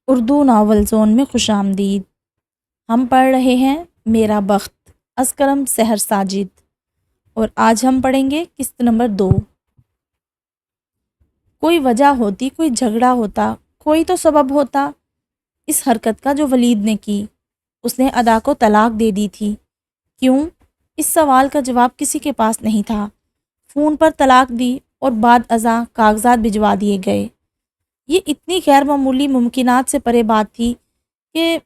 Urdu novel zone میں خوش آمدید۔ ہم پڑھ رہے ہیں میرا بخت از کرم سحر ساجد، اور آج ہم پڑھیں گے قسط نمبر 2۔ کوئی وجہ ہوتی، کوئی جھگڑا ہوتا، کوئی تو سبب ہوتا اس حرکت کا جو ولید نے کی۔ اس نے ادا کو طلاق دے دی تھی۔ کیوں؟ اس سوال کا جواب کسی کے پاس نہیں تھا۔ فون پر طلاق دی اور بعد ازاں کاغذات بھجوا دیے گئے۔ یہ اتنی غیر معمولی ممکنات سے پرے بات تھی کہ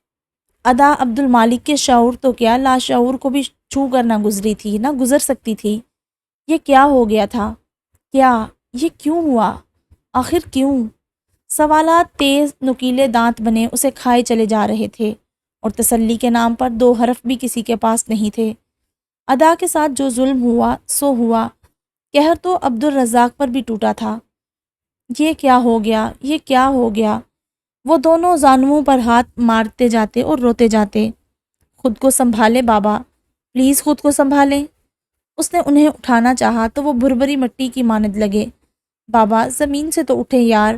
ادا عبد المالک کے شعور تو کیا، لاشعور کو بھی چھو کر نہ گزری تھی، نہ گزر سکتی تھی۔ یہ کیا ہو گیا تھا؟ کیا یہ کیوں ہوا؟ آخر کیوں؟ سوالات تیز نکیلے دانت بنے اسے کھائے چلے جا رہے تھے، اور تسلی کے نام پر دو حرف بھی کسی کے پاس نہیں تھے۔ ادا کے ساتھ جو ظلم ہوا سو ہوا، قہر تو عبد الرزاق پر بھی ٹوٹا تھا۔ یہ کیا ہو گیا؟ یہ کیا ہو گیا؟ وہ دونوں زانوؤں پر ہاتھ مارتے جاتے اور روتے جاتے۔ خود کو سنبھالے بابا، پلیز خود کو سنبھالیں۔ اس نے انہیں اٹھانا چاہا تو وہ بھربری مٹی کی مانند لگے۔ بابا زمین سے تو اٹھے یار۔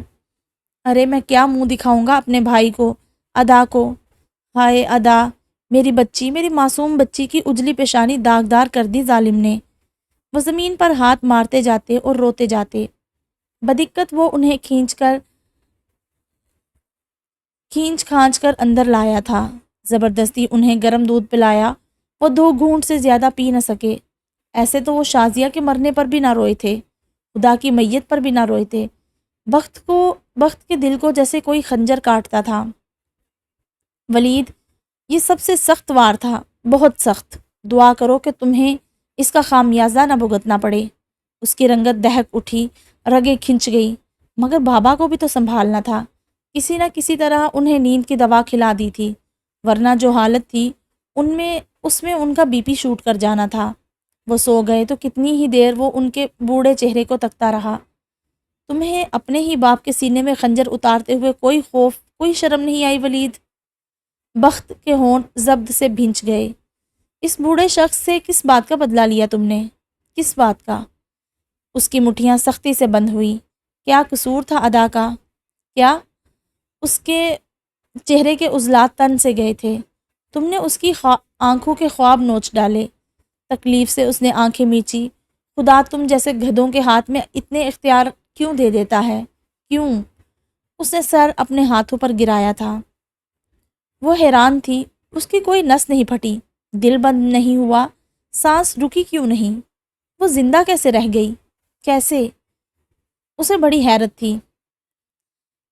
ارے میں کیا منہ دکھاؤں گا اپنے بھائی کو، ادا کو؟ ہائے ادا، میری بچی، میری معصوم بچی کی اجلی پیشانی داغدار کر دی ظالم نے۔ وہ زمین پر ہاتھ مارتے جاتے اور روتے جاتے۔ بدقت وہ انہیں کھینچ کھانچ کر اندر لایا تھا۔ زبردستی انہیں گرم دودھ پلایا۔ وہ 2 گھونٹ سے زیادہ پی نہ سکے۔ ایسے تو وہ شازیہ کے مرنے پر بھی نہ روئے تھے، خدا کی میت پر بھی نہ روئے تھے۔ بخت کے دل کو جیسے کوئی خنجر کاٹتا تھا۔ ولید، یہ سب سے سخت وار تھا، بہت سخت۔ دعا کرو کہ تمہیں اس کا خامیازہ نہ بھگتنا پڑے۔ اس کی رنگت دہک اٹھی، رگیں کھنچ گئی۔ مگر بابا کو بھی تو سنبھالنا تھا۔ کسی نہ کسی طرح انہیں نیند کی دوا کھلا دی تھی، ورنہ جو حالت تھی اس میں ان کا بی پی شوٹ کر جانا تھا۔ وہ سو گئے تو کتنی ہی دیر وہ ان کے بوڑھے چہرے کو تکتا رہا۔ تمہیں اپنے ہی باپ کے سینے میں خنجر اتارتے ہوئے کوئی خوف، کوئی شرم نہیں آئی ولید؟ بخت کے ہونٹ زبد سے بھنچ گئے۔ اس بوڑھے شخص سے کس بات کا بدلہ لیا تم نے؟ کس بات کا؟ اس کی مٹھیاں سختی سے بند ہوئی۔ کیا قصور تھا ادا کا؟ کیا؟ اس کے چہرے کے عضلات تن سے گئے تھے۔ تم نے اس کی آنکھوں کے خواب نوچ ڈالے۔ تکلیف سے اس نے آنکھیں میچی۔ خدا تم جیسے گدھوں کے ہاتھ میں اتنے اختیار کیوں دے دیتا ہے؟ کیوں؟ اس نے سر اپنے ہاتھوں پر گرایا تھا۔ وہ حیران تھی، اس کی کوئی نس نہیں پھٹی، دل بند نہیں ہوا، سانس رکی کیوں نہیں؟ وہ زندہ کیسے رہ گئی؟ کیسے؟ اسے بڑی حیرت تھی۔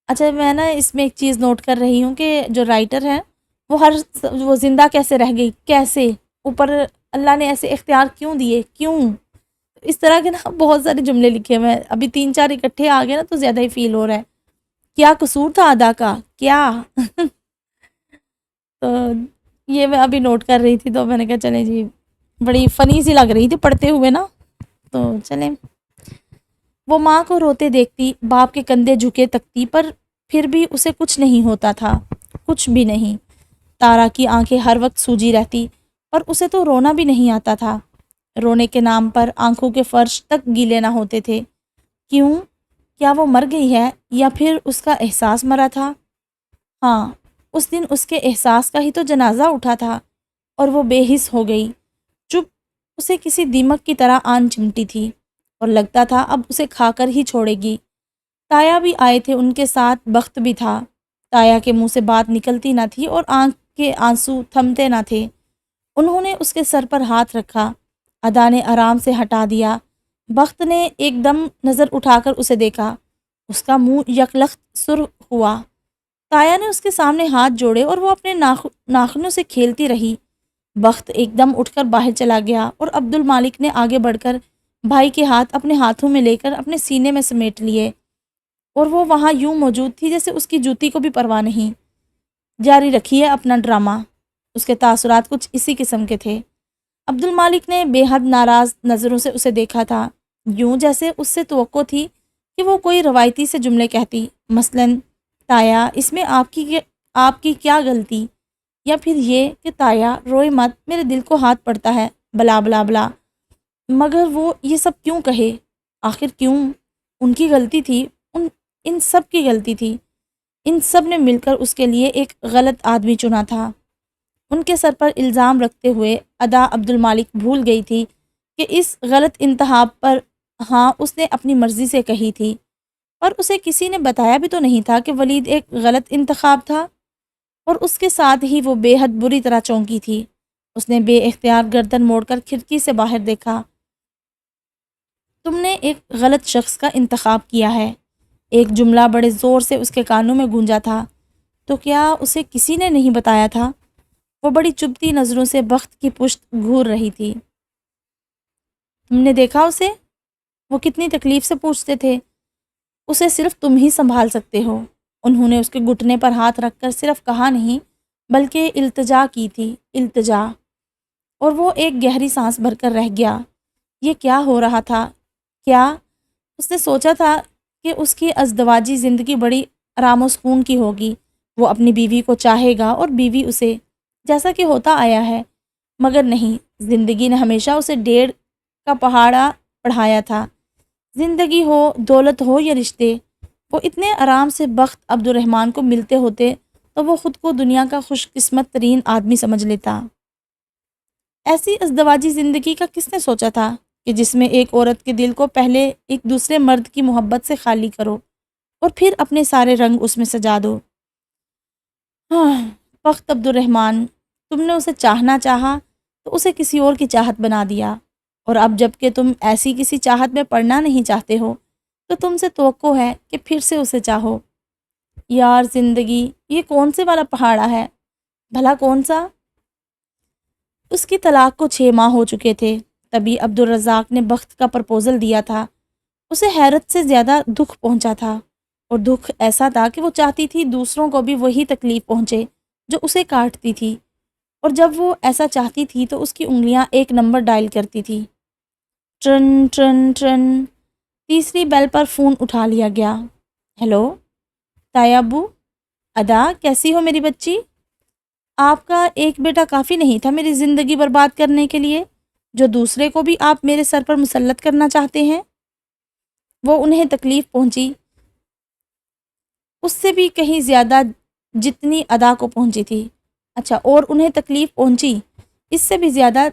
اچھا، میں اس میں ایک چیز نوٹ کر رہی ہوں کہ جو رائٹر ہیں وہ زندہ کیسے رہ گئی، کیسے؟ اوپر اللہ نے ایسے اختیار کیوں دیے، کیوں؟ اس طرح کے بہت سارے جملے لکھے ہوئے ہیں، ابھی 3-4 اکٹھے آ گئے تو زیادہ ہی فیل ہو رہا ہے۔ کیا قصور تھا ادا کا؟ کیا؟ تو یہ میں ابھی نوٹ کر رہی تھی، تو میں نے کہا چلیں جی، بڑی فنی سی لگ رہی تھی پڑھتے ہوئے تو چلیں۔ وہ ماں کو روتے دیکھتی، باپ کے کندھے جھکے تکتی، پر پھر بھی اسے کچھ نہیں ہوتا تھا، کچھ بھی نہیں۔ تارا کی آنکھیں ہر وقت سوجی رہتی، پر اسے تو رونا بھی نہیں آتا تھا۔ رونے کے نام پر آنکھوں کے فرش تک گیلے نہ ہوتے تھے۔ کیوں؟ کیا وہ مر گئی ہے، یا پھر اس کا احساس مرا تھا؟ ہاں، اس دن اس کے احساس کا ہی تو جنازہ اٹھا تھا، اور وہ بے حس ہو گئی۔ چپ، اسے کسی دیمک کی طرح آن چمٹی تھی، اور لگتا تھا اب اسے کھا کر ہی چھوڑے گی۔ تایا بھی آئے تھے ان کے ساتھ، بخت بھی تھا۔ تایا کے منہ سے بات نکلتی نہ تھی اور آنکھ کے آنسو تھمتے نہ تھے۔ انہوں نے اس کے سر پر ہاتھ رکھا۔ ادا نے آرام سے ہٹا دیا۔ بخت نے ایک دم نظر اٹھا کر اسے دیکھا۔ اس کا منہ یکلخت سرخ ہوا۔ تایا نے اس کے سامنے ہاتھ جوڑے اور وہ اپنے ناخنوں سے کھیلتی رہی۔ بخت ایک دم اٹھ کر باہر چلا گیا، اور عبد المالک نے آگے بڑھ کر بھائی کے ہاتھ اپنے ہاتھوں میں لے کر اپنے سینے میں سمیٹ لیے، اور وہ وہاں یوں موجود تھی جیسے اس کی جوتی کو بھی پرواہ نہیں۔ جاری رکھیے اپنا ڈرامہ۔ اس کے تاثرات کچھ اسی قسم کے تھے۔ عبد المالک نے بے حد ناراض نظروں سے اسے دیکھا تھا، یوں جیسے اس سے توقع تھی کہ وہ کوئی روایتی سے جملے کہتی، مثلاً تایا، اس میں آپ کی کیا غلطی؟ یا پھر یہ کہ تایا روئے مت، میرے دل کو ہاتھ پڑتا ہے، بلا بلا بلا۔ مگر وہ یہ سب کیوں کہے؟ آخر کیوں؟ ان کی غلطی تھی، ان سب کی غلطی تھی۔ ان سب نے مل کر اس کے لیے ایک غلط آدمی چنا تھا۔ ان کے سر پر الزام رکھتے ہوئے ادا عبد المالک بھول گئی تھی کہ اس غلط انتخاب پر ہاں اس نے اپنی مرضی سے کہی تھی، اور اسے کسی نے بتایا بھی تو نہیں تھا کہ ولید ایک غلط انتخاب تھا، اور اس کے ساتھ ہی وہ بے حد بری طرح چونکی تھی۔ اس نے بے اختیار گردن موڑ کر کھڑکی سے باہر دیکھا۔ تم نے ایک غلط شخص کا انتخاب کیا ہے، ایک جملہ بڑے زور سے اس کے کانوں میں گونجا تھا۔ تو کیا اسے کسی نے نہیں بتایا تھا؟ وہ بڑی چبھتی نظروں سے بخت کی پشت گھور رہی تھی۔ تم نے دیکھا اسے؟ وہ کتنی تکلیف سے پوچھتے تھے۔ اسے صرف تم ہی سنبھال سکتے ہو۔ انہوں نے اس کے گھٹنے پر ہاتھ رکھ کر صرف کہا نہیں بلکہ التجا کی تھی، التجا، اور وہ ایک گہری سانس بھر کر رہ گیا۔ یہ کیا ہو رہا تھا؟ کیا اس نے سوچا تھا کہ اس کی ازدواجی زندگی بڑی آرام و سکون کی ہوگی، وہ اپنی بیوی کو چاہے گا اور بیوی اسے، جیسا کہ ہوتا آیا ہے، مگر نہیں، زندگی نے ہمیشہ اسے ڈیڑھ کا پہاڑا پڑھایا تھا۔ زندگی ہو، دولت ہو یا رشتے، وہ اتنے آرام سے بخت عبد الرحمن کو ملتے ہوتے تو وہ خود کو دنیا کا خوش قسمت ترین آدمی سمجھ لیتا۔ ایسی ازدواجی زندگی کا کس نے سوچا تھا کہ جس میں ایک عورت کے دل کو پہلے ایک دوسرے مرد کی محبت سے خالی کرو اور پھر اپنے سارے رنگ اس میں سجا دو۔ بخت عبد الرحمن، تم نے اسے چاہنا چاہا تو اسے کسی اور کی چاہت بنا دیا، اور اب جب کہ تم ایسی کسی چاہت میں پڑنا نہیں چاہتے ہو تو تم سے توقع ہے کہ پھر سے اسے چاہو۔ یار زندگی، یہ کون سے والا پہاڑا ہے؟ بھلا کون سا؟ اس کی طلاق کو 6 ماہ ہو چکے تھے، تبھی عبد الرزاق نے بخت کا پرپوزل دیا تھا۔ اسے حیرت سے زیادہ دکھ پہنچا تھا، اور دکھ ایسا تھا کہ وہ چاہتی تھی دوسروں کو بھی وہی تکلیف پہنچے جو اسے کاٹتی تھی، اور جب وہ ایسا چاہتی تھی تو اس کی انگلیاں ایک نمبر ڈائل کرتی تھی۔ ٹرن ٹرن ٹرن، تیسری بیل پر فون اٹھا لیا گیا۔ ہیلو تایا ابو، ادا کیسی ہو میری بچی؟ آپ کا ایک بیٹا کافی نہیں تھا میری زندگی برباد کرنے کے لیے، جو دوسرے کو بھی آپ میرے سر پر مسلط کرنا چاہتے ہیں؟ وہ انہیں تکلیف پہنچی اس سے بھی کہیں زیادہ جتنی ادا کو پہنچی تھی۔ اچھا، اور انہیں تکلیف پہنچی اس سے بھی زیادہ،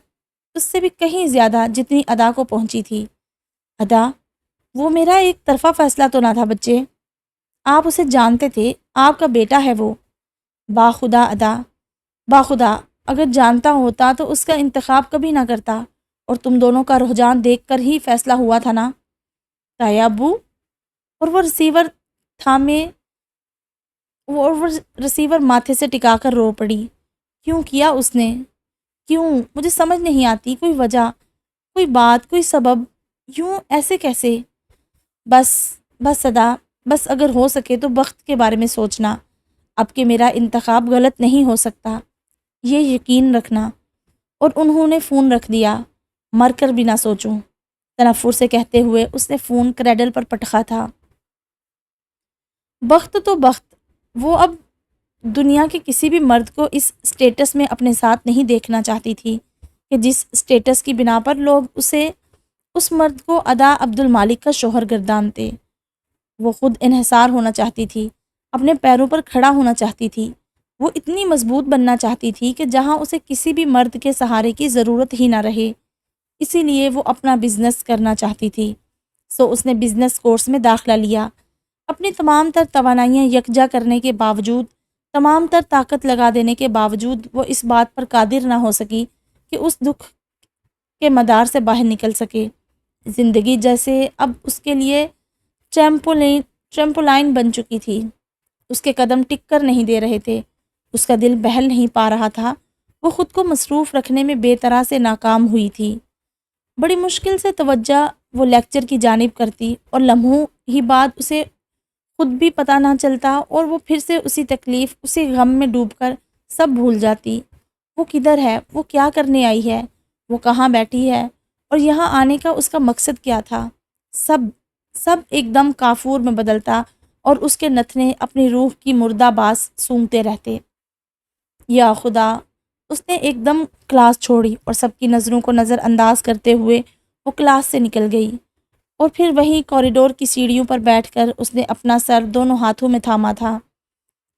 اس سے بھی کہیں زیادہ جتنی ادا کو پہنچی تھی۔ ادا، وہ میرا ایک طرفہ فیصلہ تو نہ تھا بچے، آپ اسے جانتے تھے، آپ کا بیٹا ہے وہ۔ باخدا ادا، باخدا، اگر جانتا ہوتا تو اس کا انتخاب کبھی نہ کرتا، اور تم دونوں کا رجحان دیکھ کر ہی فیصلہ ہوا تھا نا تایا ابو۔ اور وہ رسیور ماتھے سے ٹکا کر رو پڑی۔ کیوں کیا اس نے؟ کیوں؟ مجھے سمجھ نہیں آتی، کوئی وجہ، کوئی بات، کوئی سبب، یوں ایسے کیسے؟ بس بس ادا، بس اگر ہو سکے تو بخت کے بارے میں سوچنا، اب کہ میرا انتخاب غلط نہیں ہو سکتا، یہ یقین رکھنا۔ اور انہوں نے فون رکھ دیا۔ مر کر بھی نہ سوچوں، تنفر سے کہتے ہوئے اس نے فون کریڈل پر پٹخا تھا۔ بخت تو بخت، وہ اب دنیا کے کسی بھی مرد کو اس سٹیٹس میں اپنے ساتھ نہیں دیکھنا چاہتی تھی کہ جس سٹیٹس کی بنا پر لوگ اسے، اس مرد کو ادا عبد المالک کا شوہر گردانتے۔ وہ خود انحصار ہونا چاہتی تھی، اپنے پیروں پر کھڑا ہونا چاہتی تھی، وہ اتنی مضبوط بننا چاہتی تھی کہ جہاں اسے کسی بھی مرد کے سہارے کی ضرورت ہی نہ رہے۔ اسی لیے وہ اپنا بزنس کرنا چاہتی تھی، سو اس نے بزنس کورس میں داخلہ لیا۔ اپنی تمام تر توانائیاں یکجا کرنے کے باوجود، تمام تر طاقت لگا دینے کے باوجود وہ اس بات پر قادر نہ ہو سکی کہ اس دکھ کے مدار سے باہر نکل سکے۔ زندگی جیسے اب اس کے لیے ٹریمپولائن بن چکی تھی، اس کے قدم ٹک کر نہیں دے رہے تھے، اس کا دل بہل نہیں پا رہا تھا، وہ خود کو مصروف رکھنے میں بے طرح سے ناکام ہوئی تھی۔ بڑی مشکل سے توجہ وہ لیکچر کی جانب کرتی، اور لمحوں ہی بعد اسے خود بھی پتہ نہ چلتا اور وہ پھر سے اسی تکلیف، اسی غم میں ڈوب کر سب بھول جاتی۔ وہ کدھر ہے؟ وہ کیا کرنے آئی ہے؟ وہ کہاں بیٹھی ہے؟ اور یہاں آنے کا اس کا مقصد کیا تھا؟ سب ایک دم کافور میں بدلتا، اور اس کے نتنے اپنی روح کی مردہ باس سونگتے رہتے۔ یا خدا! اس نے ایک دم کلاس چھوڑی اور سب کی نظروں کو نظر انداز کرتے ہوئے وہ کلاس سے نکل گئی، اور پھر وہیں کوریڈور کی سیڑھیوں پر بیٹھ کر اس نے اپنا سر دونوں ہاتھوں میں تھاما تھا۔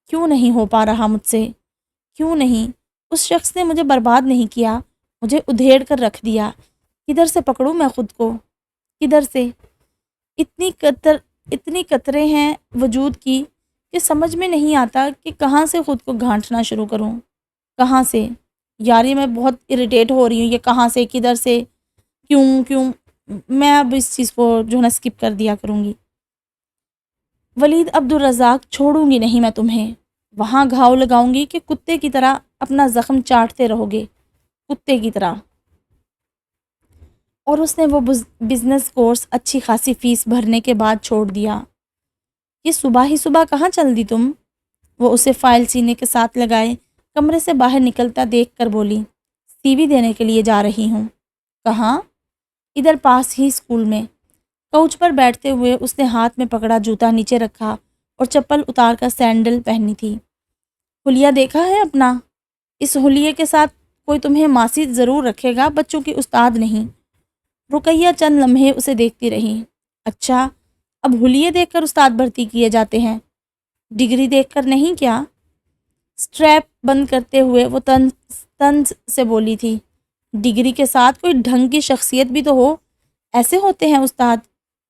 کیوں نہیں ہو پا رہا مجھ سے؟ کیوں نہیں؟ اس شخص نے مجھے برباد نہیں کیا، مجھے ادھیڑ کر رکھ دیا۔ کدھر سے پکڑوں میں خود کو؟ کدھر سے؟ اتنی قطریں ہیں وجود کی کہ سمجھ میں نہیں آتا کہ کہاں سے خود کو گھانٹنا شروع کروں۔ کہاں سے؟ یاری میں بہت اریٹیٹ ہو رہی ہوں، یہ کہاں سے، کدھر سے، کیوں؟ میں اب اس چیز کو جو ہے نا اسکپ کر دیا کروں گی۔ ولید عبدالرزاق، چھوڑوں گی نہیں میں تمہیں، وہاں گھاؤ لگاؤں گی کہ کتے کی طرح اپنا زخم چاٹتے رہو گے، کتے کی طرح۔ اور اس نے وہ بزنس کورس اچھی خاصی فیس بھرنے کے بعد چھوڑ دیا۔ یہ صبح ہی صبح کہاں چل دی تم؟ وہ اسے فائل سینے کے ساتھ لگائے کمرے سے باہر نکلتا دیکھ کر بولی، سی وی دینے کے لیے جا رہی ہوں۔ کہاں؟ ادھر پاس ہی اسکول میں۔ کوچ پر بیٹھتے ہوئے اس نے ہاتھ میں پکڑا جوتا نیچے رکھا اور چپل اتار کر سینڈل پہنی تھی۔ حلیہ دیکھا ہے اپنا؟ اس حلیے کے ساتھ کوئی تمہیں ماسی ضرور رکھے گا، بچوں کی استاد نہیں۔ رقیہ چند لمحے اسے دیکھتی رہی۔ اچھا، اب حلیے دیکھ کر استاد بھرتی کیے جاتے ہیں، ڈگری دیکھ کر نہیں کیا؟ سٹریپ بند کرتے ہوئے وہ طنز سے بولی تھی، ڈگری کے ساتھ کوئی ڈھنگ کی شخصیت بھی تو ہو۔ ایسے ہوتے ہیں استاد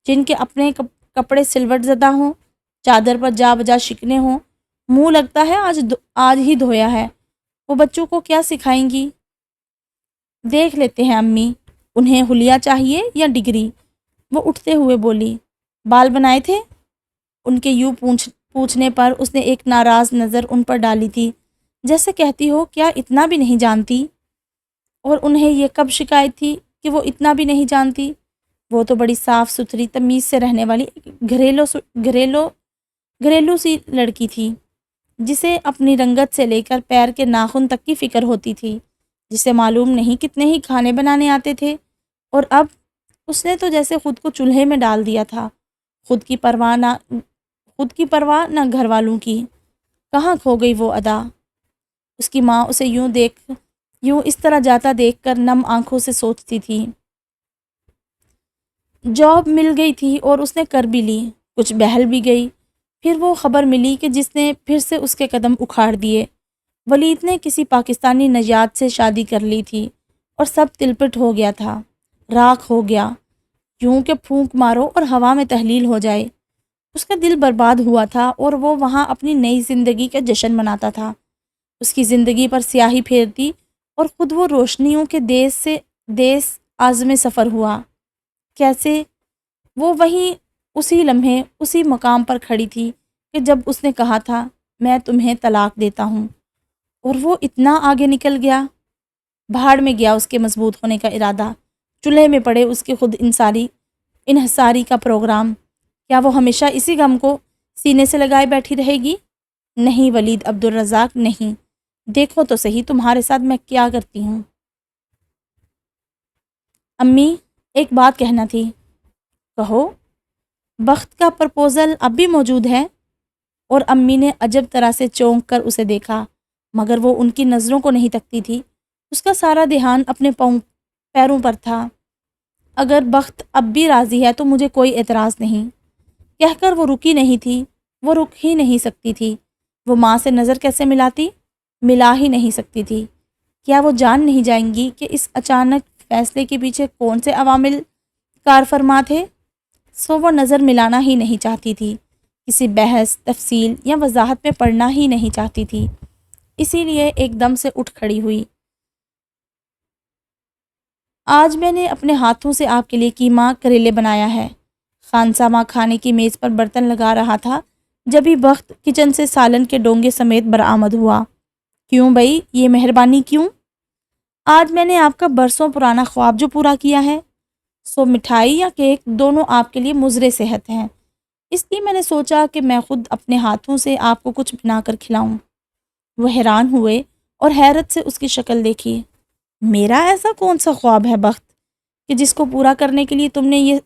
جن کے اپنے کپڑے سلوٹ زدہ ہوں، چادر پر جا بجا شکنے ہوں، منہ لگتا ہے آج ہی دھویا ہے۔ وہ بچوں کو کیا سکھائیں گی؟ دیکھ لیتے ہیں امی، انہیں حلیہ چاہیے یا ڈگری؟ وہ اٹھتے ہوئے بولی، بال بنائے تھے؟ ان کے یوں پوچھنے پر اس نے ایک ناراض نظر ان پر ڈالی تھی، جیسے کہتی ہو کیا اتنا بھی نہیں جانتی؟ اور انہیں یہ کب شکایت تھی کہ وہ اتنا بھی نہیں جانتی؟ وہ تو بڑی صاف ستھری تمیز سے رہنے والی گھریلو سی لڑکی تھی، جسے اپنی رنگت سے لے کر پیر کے ناخن تک کی فکر ہوتی تھی، جسے معلوم نہیں کتنے ہی کھانے بنانے آتے تھے، اور اب اس نے تو جیسے خود کو چولہے میں ڈال دیا تھا۔ خود کی پرواہ نہ گھر والوں کی۔ کہاں کھو گئی وہ ادا؟ اس کی ماں اسے یوں اس طرح جاتا دیکھ کر نم آنکھوں سے سوچتی تھی۔ جاب مل گئی تھی اور اس نے کر بھی لی، کچھ بہل بھی گئی، پھر وہ خبر ملی کہ جس نے پھر سے اس کے قدم اکھاڑ دیے۔ ولید نے کسی پاکستانی نژاد سے شادی کر لی تھی اور سب تلپٹ ہو گیا تھا، راکھ ہو گیا، یوں کہ پھونک مارو اور ہوا میں تحلیل ہو جائے۔ اس کا دل برباد ہوا تھا اور وہ وہاں اپنی نئی زندگی کا جشن مناتا تھا۔ اس کی زندگی پر سیاہی پھیرتی اور خود وہ روشنیوں کے دیس سے دیس عازم سفر ہوا۔ کیسے؟ وہ وہیں اسی لمحے اسی مقام پر کھڑی تھی کہ جب اس نے کہا تھا میں تمہیں طلاق دیتا ہوں، اور وہ اتنا آگے نکل گیا۔ بھاڑ میں گیا اس کے مضبوط ہونے کا ارادہ، چولہے میں پڑے اس کے خود انحصاری کا پروگرام۔ کیا وہ ہمیشہ اسی غم کو سینے سے لگائے بیٹھی رہے گی؟ نہیں ولید عبدالرزاق، نہیں۔ دیکھو تو صحیح تمہارے ساتھ میں کیا کرتی ہوں۔ امی، ایک بات کہنا تھی۔ کہو۔ بخت کا پرپوزل اب بھی موجود ہے؟ اور امی نے عجب طرح سے چونک کر اسے دیکھا، مگر وہ ان کی نظروں کو نہیں تکتی تھی۔ اس کا سارا دھیان اپنے پیروں پر تھا۔ اگر بخت اب بھی راضی ہے تو مجھے کوئی اعتراض نہیں، کہہ کر وہ رکی نہیں تھی، وہ رک ہی نہیں سکتی تھی۔ وہ ماں سے نظر کیسے ملا ہی نہیں سکتی تھی۔ کیا وہ جان نہیں جائیں گی کہ اس اچانک فیصلے کے پیچھے کون سے عوامل کار فرما تھے؟ سو وہ نظر ملانا ہی نہیں چاہتی تھی، کسی بحث، تفصیل یا وضاحت میں پڑھنا ہی نہیں چاہتی تھی، اسی لیے ایک دم سے اٹھ کھڑی ہوئی۔ آج میں نے اپنے ہاتھوں سے آپ کے لیے قیمہ کریلے بنایا ہے۔ خانسامہ کھانے کی میز پر برتن لگا رہا تھا جبھی بخت کچن سے سالن کے ڈونگے سمیت برآمد ہوا۔ کیوں بھائی، یہ مہربانی کیوں؟ آج میں نے آپ کا برسوں پرانا خواب جو پورا کیا ہے، سو مٹھائی یا کیک دونوں آپ کے لیے مضر صحت ہیں، اس لیے میں نے سوچا کہ میں خود اپنے ہاتھوں سے آپ کو کچھ بنا کر کھلاؤں۔ وہ حیران ہوئے اور حیرت سے اس کی شکل دیکھی۔ میرا ایسا کون سا خواب ہے بخت کہ جس کو پورا کرنے کے لیے تم نے یہ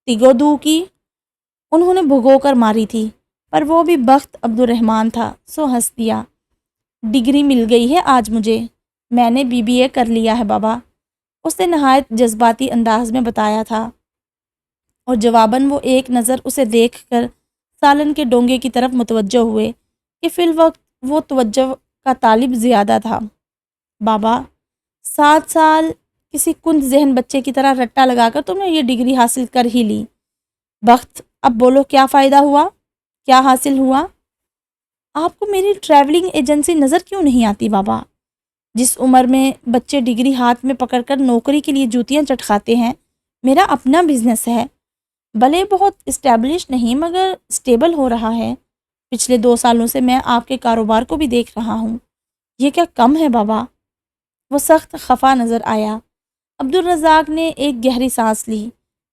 تگو دو کی؟ انہوں نے بھگو کر ماری تھی، پر وہ بھی بخت عبدالرحمن تھا، سو ہنس دیا۔ ڈگری مل گئی ہے آج مجھے، میں نے BBA کر لیا ہے بابا، اس نے نہایت جذباتی انداز میں بتایا تھا، اور جواباً وہ ایک نظر اسے دیکھ کر سالن کے ڈونگے کی طرف متوجہ ہوئے۔ کہ فی الوقت وہ توجہ کا طالب زیادہ تھا۔ بابا، 7 سال کسی کند ذہن بچے کی طرح رٹا لگا کر تم نے یہ ڈگری حاصل کر ہی لی۔ بخت، اب بولو کیا فائدہ ہوا، کیا حاصل ہوا؟ آپ کو میری ٹریولنگ ایجنسی نظر کیوں نہیں آتی بابا؟ جس عمر میں بچے ڈگری ہاتھ میں پکڑ کر نوکری کے لیے جوتیاں چٹکاتے ہیں، میرا اپنا بزنس ہے، بھلے بہت اسٹیبلش نہیں مگر اسٹیبل ہو رہا ہے۔ پچھلے 2 سالوں سے میں آپ کے کاروبار کو بھی دیکھ رہا ہوں، یہ کیا کم ہے بابا؟ وہ سخت خفا نظر آیا۔ عبدالرزاق نے ایک گہری سانس لی۔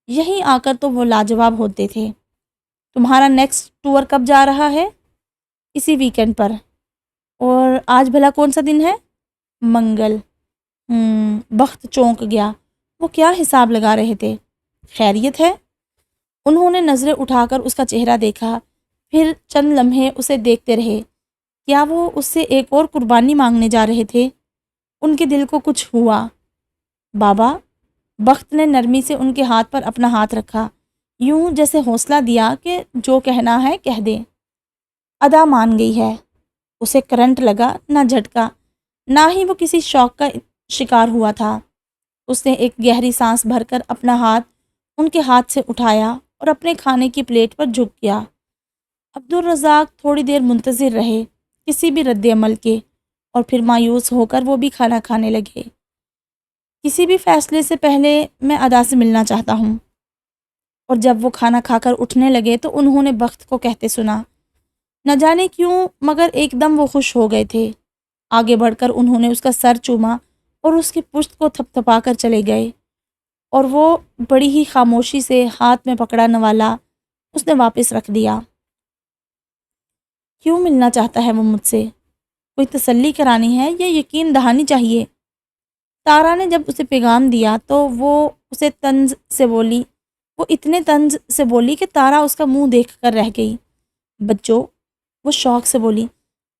یہیں آ کر تو وہ لاجواب ہوتے تھے۔ تمہارا نیکسٹ ٹور کب جا رہا ہے؟ اسی ویکنڈ پر۔ اور آج بھلا کون سا دن ہے؟ منگل۔ بخت چونک گیا۔ وہ کیا حساب لگا رہے تھے؟ خیریت ہے؟ انہوں نے نظریں اٹھا کر اس کا چہرہ دیکھا، پھر چند لمحے اسے دیکھتے رہے۔ کیا وہ اس سے ایک اور قربانی مانگنے جا رہے تھے؟ ان کے دل کو کچھ ہوا۔ بابا، بخت نے نرمی سے ان کے ہاتھ پر اپنا ہاتھ رکھا، یوں جیسے حوصلہ دیا کہ جو کہنا ہے کہہ دے۔ ادا مان گئی ہے۔ اسے کرنٹ لگا، نہ جھٹکا، نہ ہی وہ کسی شوق کا شکار ہوا تھا۔ اس نے ایک گہری سانس بھر کر اپنا ہاتھ ان کے ہاتھ سے اٹھایا اور اپنے کھانے کی پلیٹ پر جھک گیا۔ عبدالرزاق تھوڑی دیر منتظر رہے کسی بھی رد عمل کے، اور پھر مایوس ہو کر وہ بھی کھانا کھانے لگے۔ کسی بھی فیصلے سے پہلے میں ادا سے ملنا چاہتا ہوں۔ اور جب وہ کھانا کھا کر اٹھنے لگے تو انہوں نے بخت کو کہتے سنا۔ نہ جانے کیوں مگر ایک دم وہ خوش ہو گئے تھے۔ آگے بڑھ کر انہوں نے اس کا سر چوما اور اس کی پشت کو تھپ تھپا کر چلے گئے، اور وہ بڑی ہی خاموشی سے ہاتھ میں پکڑا نوالا اس نے واپس رکھ دیا۔ کیوں ملنا چاہتا ہے وہ مجھ سے؟ کوئی تسلی کرانی ہے یا یقین دہانی چاہیے؟ تارا نے جب اسے پیغام دیا تو وہ اسے طنز سے بولی، وہ اتنے طنز سے بولی کہ تارا اس کا منہ دیکھ کر رہ گئی۔ بچوں، وہ شوق سے بولی،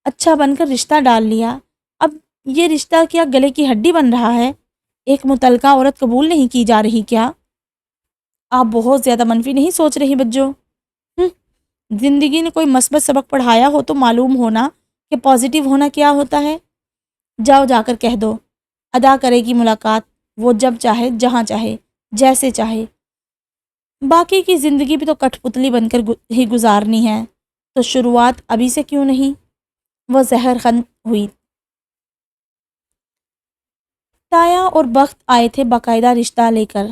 اچھا بن کر رشتہ ڈال لیا، اب یہ رشتہ کیا گلے کی ہڈی بن رہا ہے؟ ایک متعلقہ عورت قبول نہیں کی جا رہی کیا؟ آپ بہت زیادہ منفی نہیں سوچ رہی بچوں؟ زندگی نے کوئی مثبت سبق پڑھایا ہو تو معلوم ہونا کہ پازیٹیو ہونا کیا ہوتا ہے۔ جاؤ جا کر کہہ دو، ادا کرے گی ملاقات، وہ جب چاہے، جہاں چاہے، جیسے چاہے۔ باقی کی زندگی بھی تو کٹھ پتلی بن کر ہی گزارنی ہے، تو شروعات ابھی سے کیوں نہیں؟ وہ زہر خند ہوئی۔ تایا اور بخت آئے تھے باقاعدہ رشتہ لے کر۔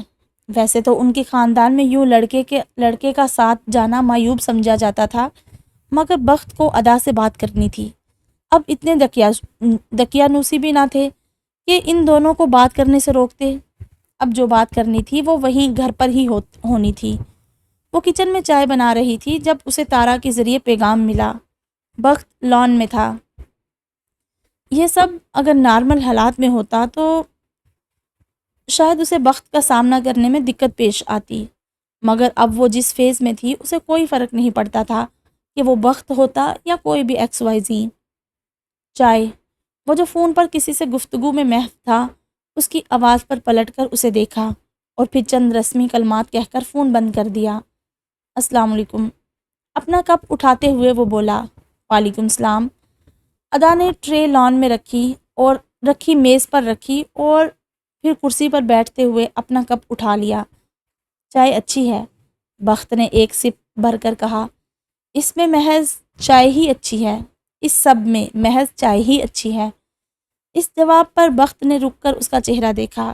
ویسے تو ان کے خاندان میں یوں لڑکے کا ساتھ جانا معیوب سمجھا جاتا تھا، مگر بخت کو ادا سے بات کرنی تھی۔ اب اتنے دقیانوسی بھی نہ تھے کہ ان دونوں کو بات کرنے سے روکتے۔ اب جو بات کرنی تھی وہ وہیں گھر پر ہی ہونی تھی۔ وہ کچن میں چائے بنا رہی تھی جب اسے تارا کے ذریعے پیغام ملا۔ بخت لان میں تھا۔ یہ سب اگر نارمل حالات میں ہوتا تو شاید اسے بخت کا سامنا کرنے میں دقت پیش آتی، مگر اب وہ جس فیز میں تھی اسے کوئی فرق نہیں پڑتا تھا کہ وہ بخت ہوتا یا کوئی بھی ایکس وائی زی۔ چائے۔ وہ جو فون پر کسی سے گفتگو میں محو تھا، اس کی آواز پر پلٹ کر اسے دیکھا اور پھر چند رسمی کلمات کہہ کر فون بند کر دیا۔ السلام علیکم۔ اپنا کپ اٹھاتے ہوئے وہ بولا، وعلیکم السلام۔ ادا نے ٹرے لان میں رکھی میز پر رکھی اور پھر کرسی پر بیٹھتے ہوئے اپنا کپ اٹھا لیا۔ چائے اچھی ہے، بخت نے ایک سپ بھر کر کہا۔ اس میں محض چائے ہی اچھی ہے، اس سب میں محض چائے ہی اچھی ہے۔ اس جواب پر بخت نے رک کر اس کا چہرہ دیکھا۔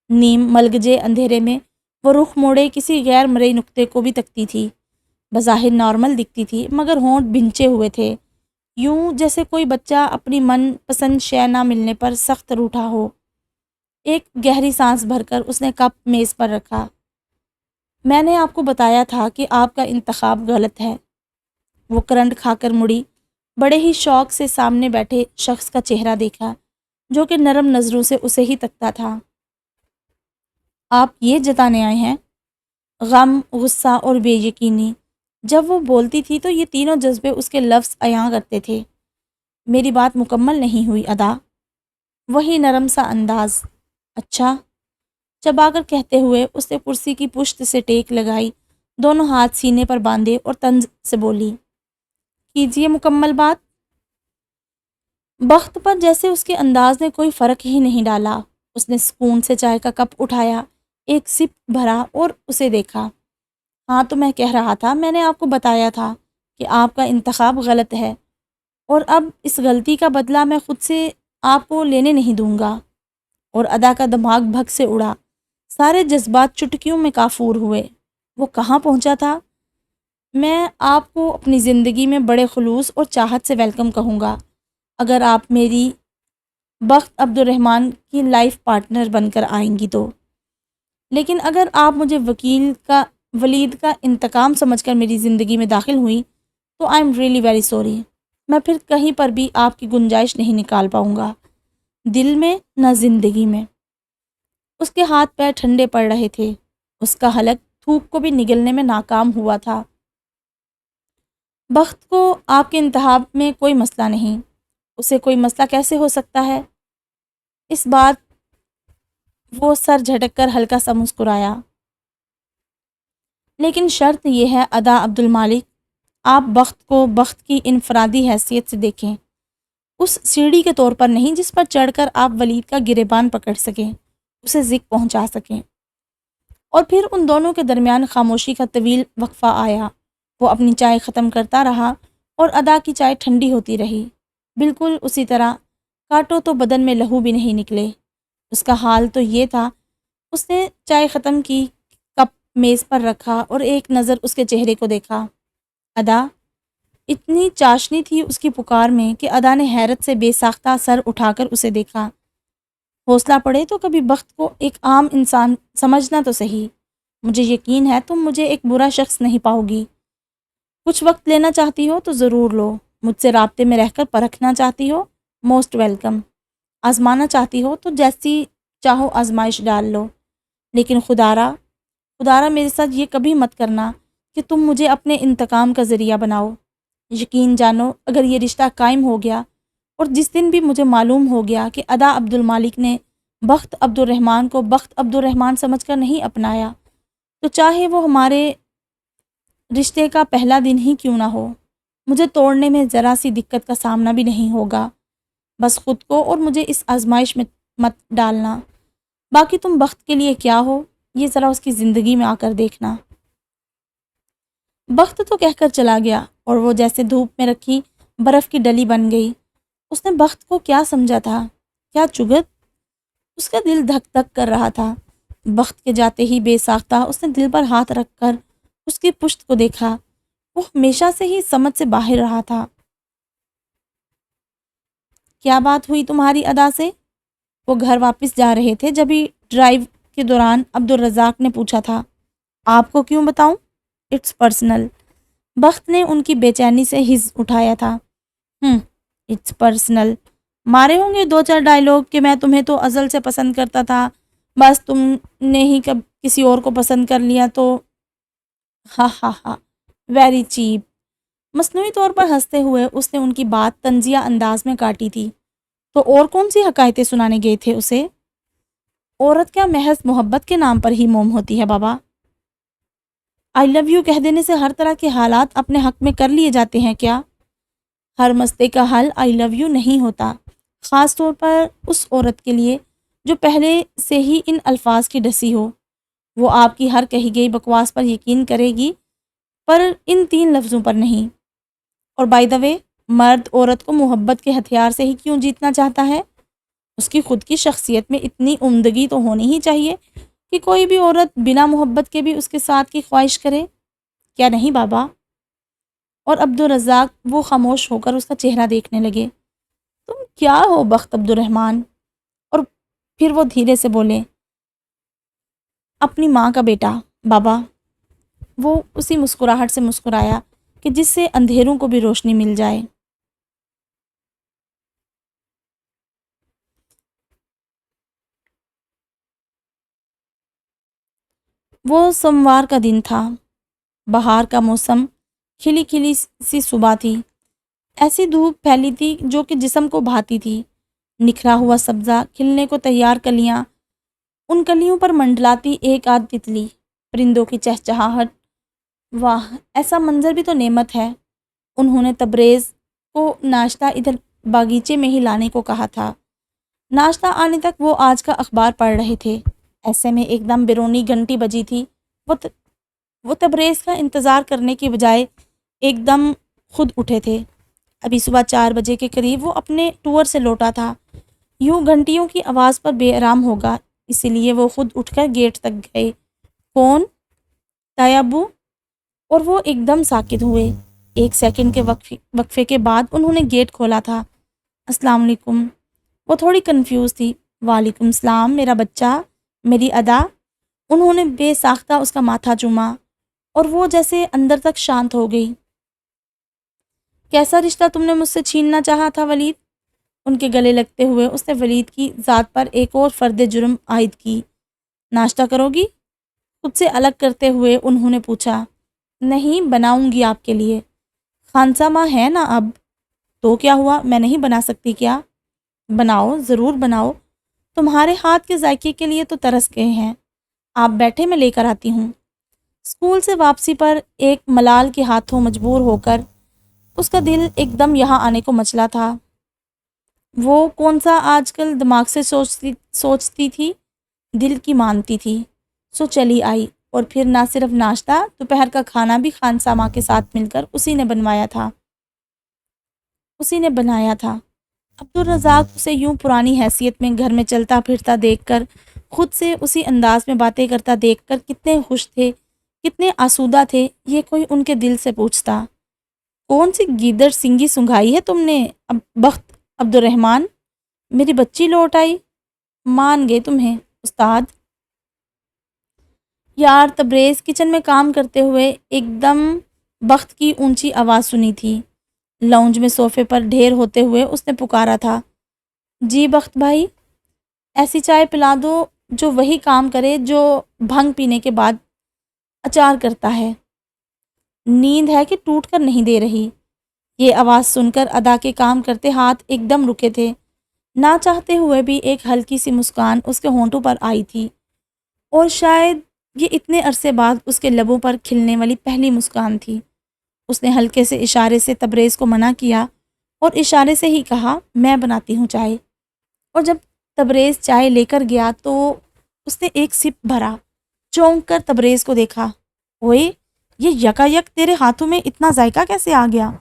نیم ملگجے اندھیرے میں وہ رخ موڑے کسی غیر مرئی نقطے کو بھی تکتی تھی۔ بظاہر نارمل دکھتی تھی مگر ہونٹ بھنچے ہوئے تھے، یوں جیسے کوئی بچہ اپنی من پسند شے نہ ملنے پر سخت روٹھا ہو۔ ایک گہری سانس بھر کر اس نے کپ میز پر رکھا۔ میں نے آپ کو بتایا تھا کہ آپ کا انتخاب غلط ہے۔ وہ کرنٹ کھا کر مڑی، بڑے ہی شوق سے سامنے بیٹھے شخص کا چہرہ دیکھا جو کہ نرم نظروں سے اسے ہی تکتا تھا۔ آپ یہ جتانے آئے ہیں؟ غم، غصہ اور بے یقینی۔ جب وہ بولتی تھی تو یہ تینوں جذبے اس کے لفظ عیاں کرتے تھے۔ میری بات مکمل نہیں ہوئی ادا۔ وہی نرم سا انداز۔ اچھا، چبا کر کہتے ہوئے اس نے کرسی کی پشت سے ٹیک لگائی، دونوں ہاتھ سینے پر باندھے اور طنز سے بولی، کیجیے مکمل بات۔ بخت پر جیسے اس کے انداز نے کوئی فرق ہی نہیں ڈالا۔ اس نے سکون سے چائے کا کپ اٹھایا، ایک سپ بھرا اور اسے دیکھا۔ ہاں تو میں کہہ رہا تھا، میں نے آپ کو بتایا تھا کہ آپ کا انتخاب غلط ہے، اور اب اس غلطی کا بدلہ میں خود سے آپ کو لینے نہیں دوں گا۔ اور ادا کا دماغ بھگ سے اڑا، سارے جذبات چٹکیوں میں کافور ہوئے۔ وہ کہاں پہنچا تھا؟ میں آپ کو اپنی زندگی میں بڑے خلوص اور چاہت سے ویلکم کہوں گا، اگر آپ میری بخت عبد الرحمن کی لائف پارٹنر بن کر آئیں گی تو۔ لیکن اگر آپ مجھے ولید کا انتقام سمجھ کر میری زندگی میں داخل ہوئی تو I am really very sorry. میں پھر کہیں پر بھی آپ کی گنجائش نہیں نکال پاؤں گا، دل میں نہ زندگی میں۔ اس کے ہاتھ پیر ٹھنڈے پڑ رہے تھے، اس کا حلق تھوک کو بھی نگلنے میں ناکام ہوا تھا۔ بخت کو آپ کے انتخاب میں کوئی مسئلہ نہیں، اسے کوئی مسئلہ کیسے ہو سکتا ہے؟ اس بات وہ سر جھٹک کر ہلکا سا مسکرایا۔ لیکن شرط یہ ہے ادا عبد المالک، آپ بخت کو بخت کی انفرادی حیثیت سے دیکھیں، اس سیڑھی کے طور پر نہیں جس پر چڑھ کر آپ ولید کا گریبان پکڑ سکیں، اسے ذک پہنچا سکیں۔ اور پھر ان دونوں کے درمیان خاموشی کا طویل وقفہ آیا۔ وہ اپنی چائے ختم کرتا رہا اور ادا کی چائے ٹھنڈی ہوتی رہی، بالکل اسی طرح، کاٹو تو بدن میں لہو بھی نہیں نکلے۔ اس کا حال تو یہ تھا۔ اس نے چائے ختم کی، کپ میز پر رکھا اور ایک نظر اس کے چہرے کو دیکھا۔ ادا، اتنی چاشنی تھی اس کی پکار میں کہ ادا نے حیرت سے بے ساختہ سر اٹھا کر اسے دیکھا۔ حوصلہ پڑے تو کبھی بخت کو ایک عام انسان سمجھنا تو صحیح۔ مجھے یقین ہے تم مجھے ایک برا شخص نہیں پاؤ گی۔ کچھ وقت لینا چاہتی ہو تو ضرور لو، مجھ سے رابطے میں رہ کر پرکھنا چاہتی ہو، موسٹ ویلکم۔ آزمانا چاہتی ہو تو جیسی چاہو آزمائش ڈال لو، لیکن خدارا میرے ساتھ یہ کبھی مت کرنا کہ تم مجھے اپنے انتقام کا ذریعہ بناؤ۔ یقین جانو، اگر یہ رشتہ قائم ہو گیا اور جس دن بھی مجھے معلوم ہو گیا کہ ادا عبد المالک نے بخت عبد الرحمن کو بخت عبد الرحمن سمجھ کر نہیں اپنایا، تو چاہے وہ ہمارے رشتے کا پہلا دن ہی کیوں نہ ہو، مجھے توڑنے میں ذرا سی دقت کا سامنا بھی نہیں ہوگا۔ بس خود کو اور مجھے اس آزمائش میں مت ڈالنا۔ باقی تم بخت کے لیے کیا ہو، یہ ذرا اس کی زندگی میں آ کر دیکھنا۔ بخت تو کہہ کر چلا گیا اور وہ جیسے دھوپ میں رکھی برف کی ڈلی بن گئی۔ اس نے بخت کو کیا سمجھا تھا؟ کیا چگت؟ اس کا دل دھک دھک کر رہا تھا۔ بخت کے جاتے ہی بے ساختہ اس نے دل پر ہاتھ رکھ کر اس کی پشت کو دیکھا۔ وہ ہمیشہ سے ہی سمجھ سے باہر رہا تھا۔ کیا بات ہوئی تمہاری ادا سے؟ وہ گھر واپس جا رہے تھے جبھی ڈرائیو کے دوران عبد الرزاق نے پوچھا تھا۔ آپ کو کیوں بتاؤں؟ It's personal. بخت نے ان کی بے چینی سے ہز اٹھایا تھا۔ اٹس پرسنل، مارے ہوں گے دو چار ڈائیلاگ کہ میں تمہیں تو ازل سے پسند کرتا تھا، بس تم نے ہی کب کسی اور کو پسند کر لیا تو۔ ہاں ہاں ہاں، ویری چیپ۔ مصنوعی طور پر ہنستے ہوئے اس نے ان کی بات طنزیہ انداز میں کاٹی تھی۔ تو اور کون سی حکایتیں سنانے گئے تھے اسے؟ عورت کیا محض محبت کے نام پر ہی موم ہوتی ہے بابا؟ آئی لو یو کہہ دینے سے ہر طرح کے حالات اپنے حق میں کر لیے جاتے ہیں کیا؟ ہر مسئلے کا حل آئی لو یو نہیں ہوتا، خاص طور پر اس عورت کے لیے جو پہلے سے ہی ان الفاظ کی ڈسی ہو۔ وہ آپ کی ہر کہی گئی بکواس پر یقین کرے گی، پر ان 3 لفظوں پر نہیں۔ اور بائی دا وے، مرد عورت کو محبت کے ہتھیار سے ہی کیوں جیتنا چاہتا ہے؟ اس کی خود کی شخصیت میں اتنی عمدگی تو ہونی ہی چاہیے کہ کوئی بھی عورت بنا محبت کے بھی اس کے ساتھ کی خواہش کرے، کیا نہیں بابا؟ اور عبد الرزاق وہ خاموش ہو کر اس کا چہرہ دیکھنے لگے۔ تم کیا ہو بخت عبد الرحمن؟ اور پھر وہ دھیرے سے بولے، اپنی ماں کا بیٹا بابا۔ وہ اسی مسکراہٹ سے مسکرایا کہ جس سے اندھیروں کو بھی روشنی مل جائے۔ وہ سوموار کا دن تھا، بہار کا موسم، کھلی کھلی سی صبح تھی، ایسی دھوپ پھیلی تھی جو کہ جسم کو بھاتی تھی۔ نکھرا ہوا سبزہ، کھلنے کو تیار کلیاں، ان کلیوں پر منڈلاتی ایک آدھ تتلی، پرندوں کی چہچہاہٹ، واہ ایسا منظر بھی تو نعمت ہے۔ انہوں نے تبریز کو ناشتہ ادھر باغیچے میں ہی لانے کو کہا تھا۔ ناشتہ آنے تک وہ آج کا اخبار پڑھ رہے تھے۔ ایسے میں ایک دم بیرونی گھنٹی بجی تھی۔ وہ تبریز کا انتظار کرنے کی بجائے ایک دم خود اٹھے تھے۔ ابھی صبح 4 بجے کے قریب وہ اپنے ٹور سے لوٹا تھا۔ یوں گھنٹیوں کی آواز پر بے آرام ہوگا، اسی لیے وہ خود اٹھ کر گیٹ تک گئے۔ کون؟ تایا ابو؟ اور وہ ایک دم ساکت ہوئے۔ 1 سیکنڈ کے وقفے کے بعد انہوں نے گیٹ کھولا تھا۔ السلام علیکم۔ وہ تھوڑی کنفیوز تھی۔ وعلیکم السلام میرا بچہ، میری ادا۔ انہوں نے بے ساختہ اس کا ماتھا چوما اور وہ جیسے اندر تک شانت ہو گئی۔ کیسا رشتہ تم نے مجھ سے چھیننا چاہا تھا ولید؟ ان کے گلے لگتے ہوئے اس نے ولید کی ذات پر ایک اور فرد جرم عائد کی۔ ناشتہ کرو گی؟ خود سے الگ کرتے ہوئے انہوں نے پوچھا۔ نہیں، بناؤں گی آپ کے لیے۔ خانسا ماں ہے نا اب؟ تو کیا ہوا، میں نہیں بنا سکتی کیا؟ بناؤ، ضرور بناؤ، تمہارے ہاتھ کے ذائقے کے لیے تو ترس گئے ہیں۔ آپ بیٹھے، میں لے کر آتی ہوں۔ اسکول سے واپسی پر ایک ملال کے ہاتھوں مجبور ہو کر اس کا دل ایک دم یہاں آنے کو مچلا تھا۔ وہ کون سا آج کل دماغ سے سوچتی تھی، دل کی مانتی تھی، سو چلی آئی۔ اور پھر نہ صرف ناشتہ، دوپہر کا کھانا بھی خانسا ماں کے ساتھ مل کر اسی نے بنایا تھا۔ عبدالرزاق اسے یوں پرانی حیثیت میں گھر میں چلتا پھرتا دیکھ کر، خود سے اسی انداز میں باتیں کرتا دیکھ کر کتنے خوش تھے، کتنے آسودہ تھے، یہ کوئی ان کے دل سے پوچھتا۔ کون سی گیدڑ سنگی سنگھائی ہے تم نے بخت عبدالرحمن؟ میری بچی لوٹ آئی، مان گئے تمہیں استاد۔ یار، تبریز کچن میں کام کرتے ہوئے ایک دم بخت کی اونچی آواز سنی تھی۔ لاؤنج میں صوفے پر ڈھیر ہوتے ہوئے اس نے پکارا تھا۔ جی بخت بھائی، ایسی چائے پلا دو جو وہی کام کرے جو بھنگ پینے کے بعد اچار کرتا ہے۔ نیند ہے کہ ٹوٹ کر نہیں دے رہی؟ یہ آواز سن کر ادا کے کام کرتے ہاتھ ایک دم رکے تھے۔ نہ چاہتے ہوئے بھی ایک ہلکی سی مسکان اس کے ہونٹوں پر آئی تھی، اور شاید یہ اتنے عرصے بعد اس کے لبوں پر کھلنے والی پہلی مسکان تھی۔ اس نے ہلکے سے اشارے سے تبریز کو منع کیا اور اشارے سے ہی کہا، میں بناتی ہوں چائے۔ اور جب تبریز چائے لے کر گیا تو اس نے ایک سپ بھرا، چونک کر تبریز کو دیکھا۔ اوئے، یہ یکا یک تیرے ہاتھوں میں اتنا ذائقہ کیسے آ گیا؟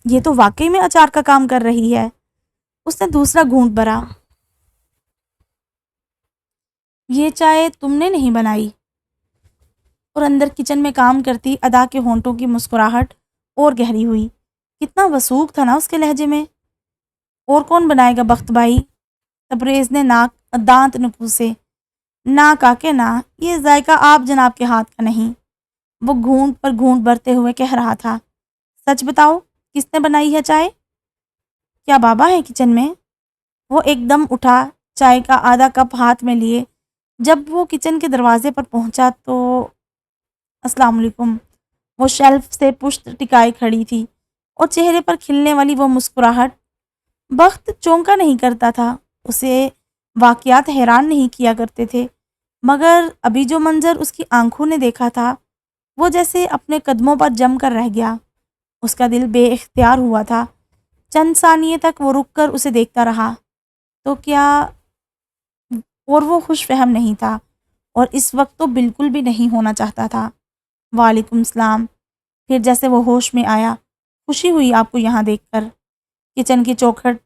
یہ تو واقعی میں اچار کا کام کر رہی ہے۔ اس نے دوسرا گھونٹ بھرا۔ یہ چائے تم نے نہیں بنائی؟ اور اندر کچن میں کام کرتی ادا کے ہونٹوں کی مسکراہٹ اور گہری ہوئی۔ کتنا وثوق تھا نا اس کے لہجے میں۔ اور کون بنائے گا بخت بھائی؟ تبریز نے دانت نکوسے۔ نہ کاکے نہ، یہ ذائقہ آپ جناب کے ہاتھ کا نہیں۔ وہ گھونٹ پر گھونٹ بھرتے ہوئے کہہ رہا تھا۔ سچ بتاؤ، کس نے بنائی ہے چائے؟ کیا بابا ہے کچن میں؟ وہ ایک دم اٹھا، چائے کا آدھا کپ ہاتھ میں لیے۔ جب وہ کچن کے دروازے پر پہنچا تو السلام علیکم۔ وہ شیلف سے پشت ٹکائے کھڑی تھی اور چہرے پر کھلنے والی وہ مسکراہٹ۔ بخت چونکا نہیں کرتا تھا، اسے واقعات حیران نہیں کیا کرتے تھے، مگر ابھی جو منظر اس کی آنکھوں نے دیکھا تھا وہ جیسے اپنے قدموں پر جم کر رہ گیا۔ اس کا دل بے اختیار ہوا تھا۔ چند ثانیے تک وہ رک کر اسے دیکھتا رہا تو کیا، اور وہ خوش فہم نہیں تھا، اور اس وقت تو بالکل بھی نہیں ہونا چاہتا تھا۔ وعلیکم السلام۔ پھر جیسے وہ ہوش میں آیا، خوشی ہوئی آپ کو یہاں دیکھ کر۔ کچن کی چوکھٹ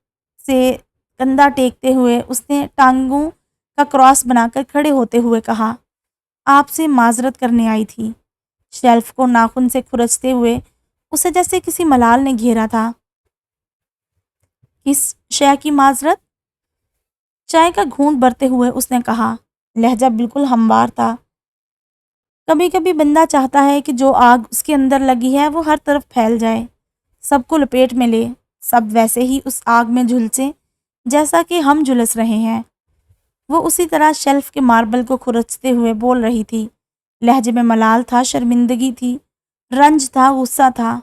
سے کندھا ٹیکتے ہوئے اس نے ٹانگوں کا کراس بنا کر کھڑے ہوتے ہوئے کہا، آپ سے معذرت کرنے آئی تھی۔ شیلف کو ناخن سے کھرچتے ہوئے اسے جیسے کسی ملال نے گھیرا تھا۔ کس شے کی معذرت؟ چائے کا گھونٹ بھرتے ہوئے اس نے کہا، لہجہ بالکل ہموار تھا۔ کبھی کبھی بندہ چاہتا ہے کہ جو آگ اس کے اندر لگی ہے وہ ہر طرف پھیل جائے، سب کو لپیٹ میں لے، سب ویسے ہی اس آگ میں جھلسیں جیسا کہ ہم جھلس رہے ہیں۔ وہ اسی طرح شیلف کے ماربل کو کھرچتے ہوئے بول رہی تھی۔ لہجے میں ملال تھا، شرمندگی تھی، رنج تھا، غصہ تھا۔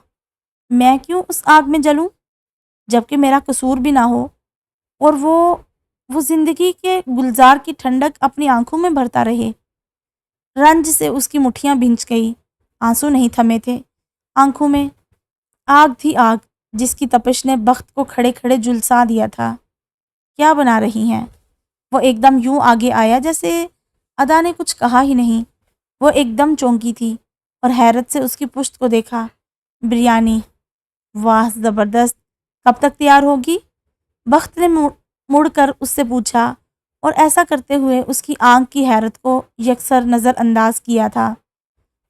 میں کیوں اس آگ میں جلوں جبکہ میرا قصور بھی نہ ہو؟ اور وہ زندگی کے گلزار کی ٹھنڈک اپنی آنکھوں میں بھرتا رہے۔ رنج سے اس کی مٹھیاں بھنج گئی، آنسو نہیں تھمے تھے آنکھوں میں۔ آگ تھی آگ، جس کی تپش نے بخت کو کھڑے کھڑے جھلسا دیا تھا۔ کیا بنا رہی ہیں؟ وہ ایک دم یوں آگے آیا جیسے ادا نے کچھ کہا ہی نہیں۔ وہ ایک دم چونکی تھی اور حیرت سے اس کی پشت کو دیکھا۔ بریانی، واہ زبردست، کب تک تیار ہوگی؟ بخت نے مڑ کر اس سے پوچھا اور ایسا کرتے ہوئے اس کی آنکھ کی حیرت کو یکسر نظر انداز کیا تھا۔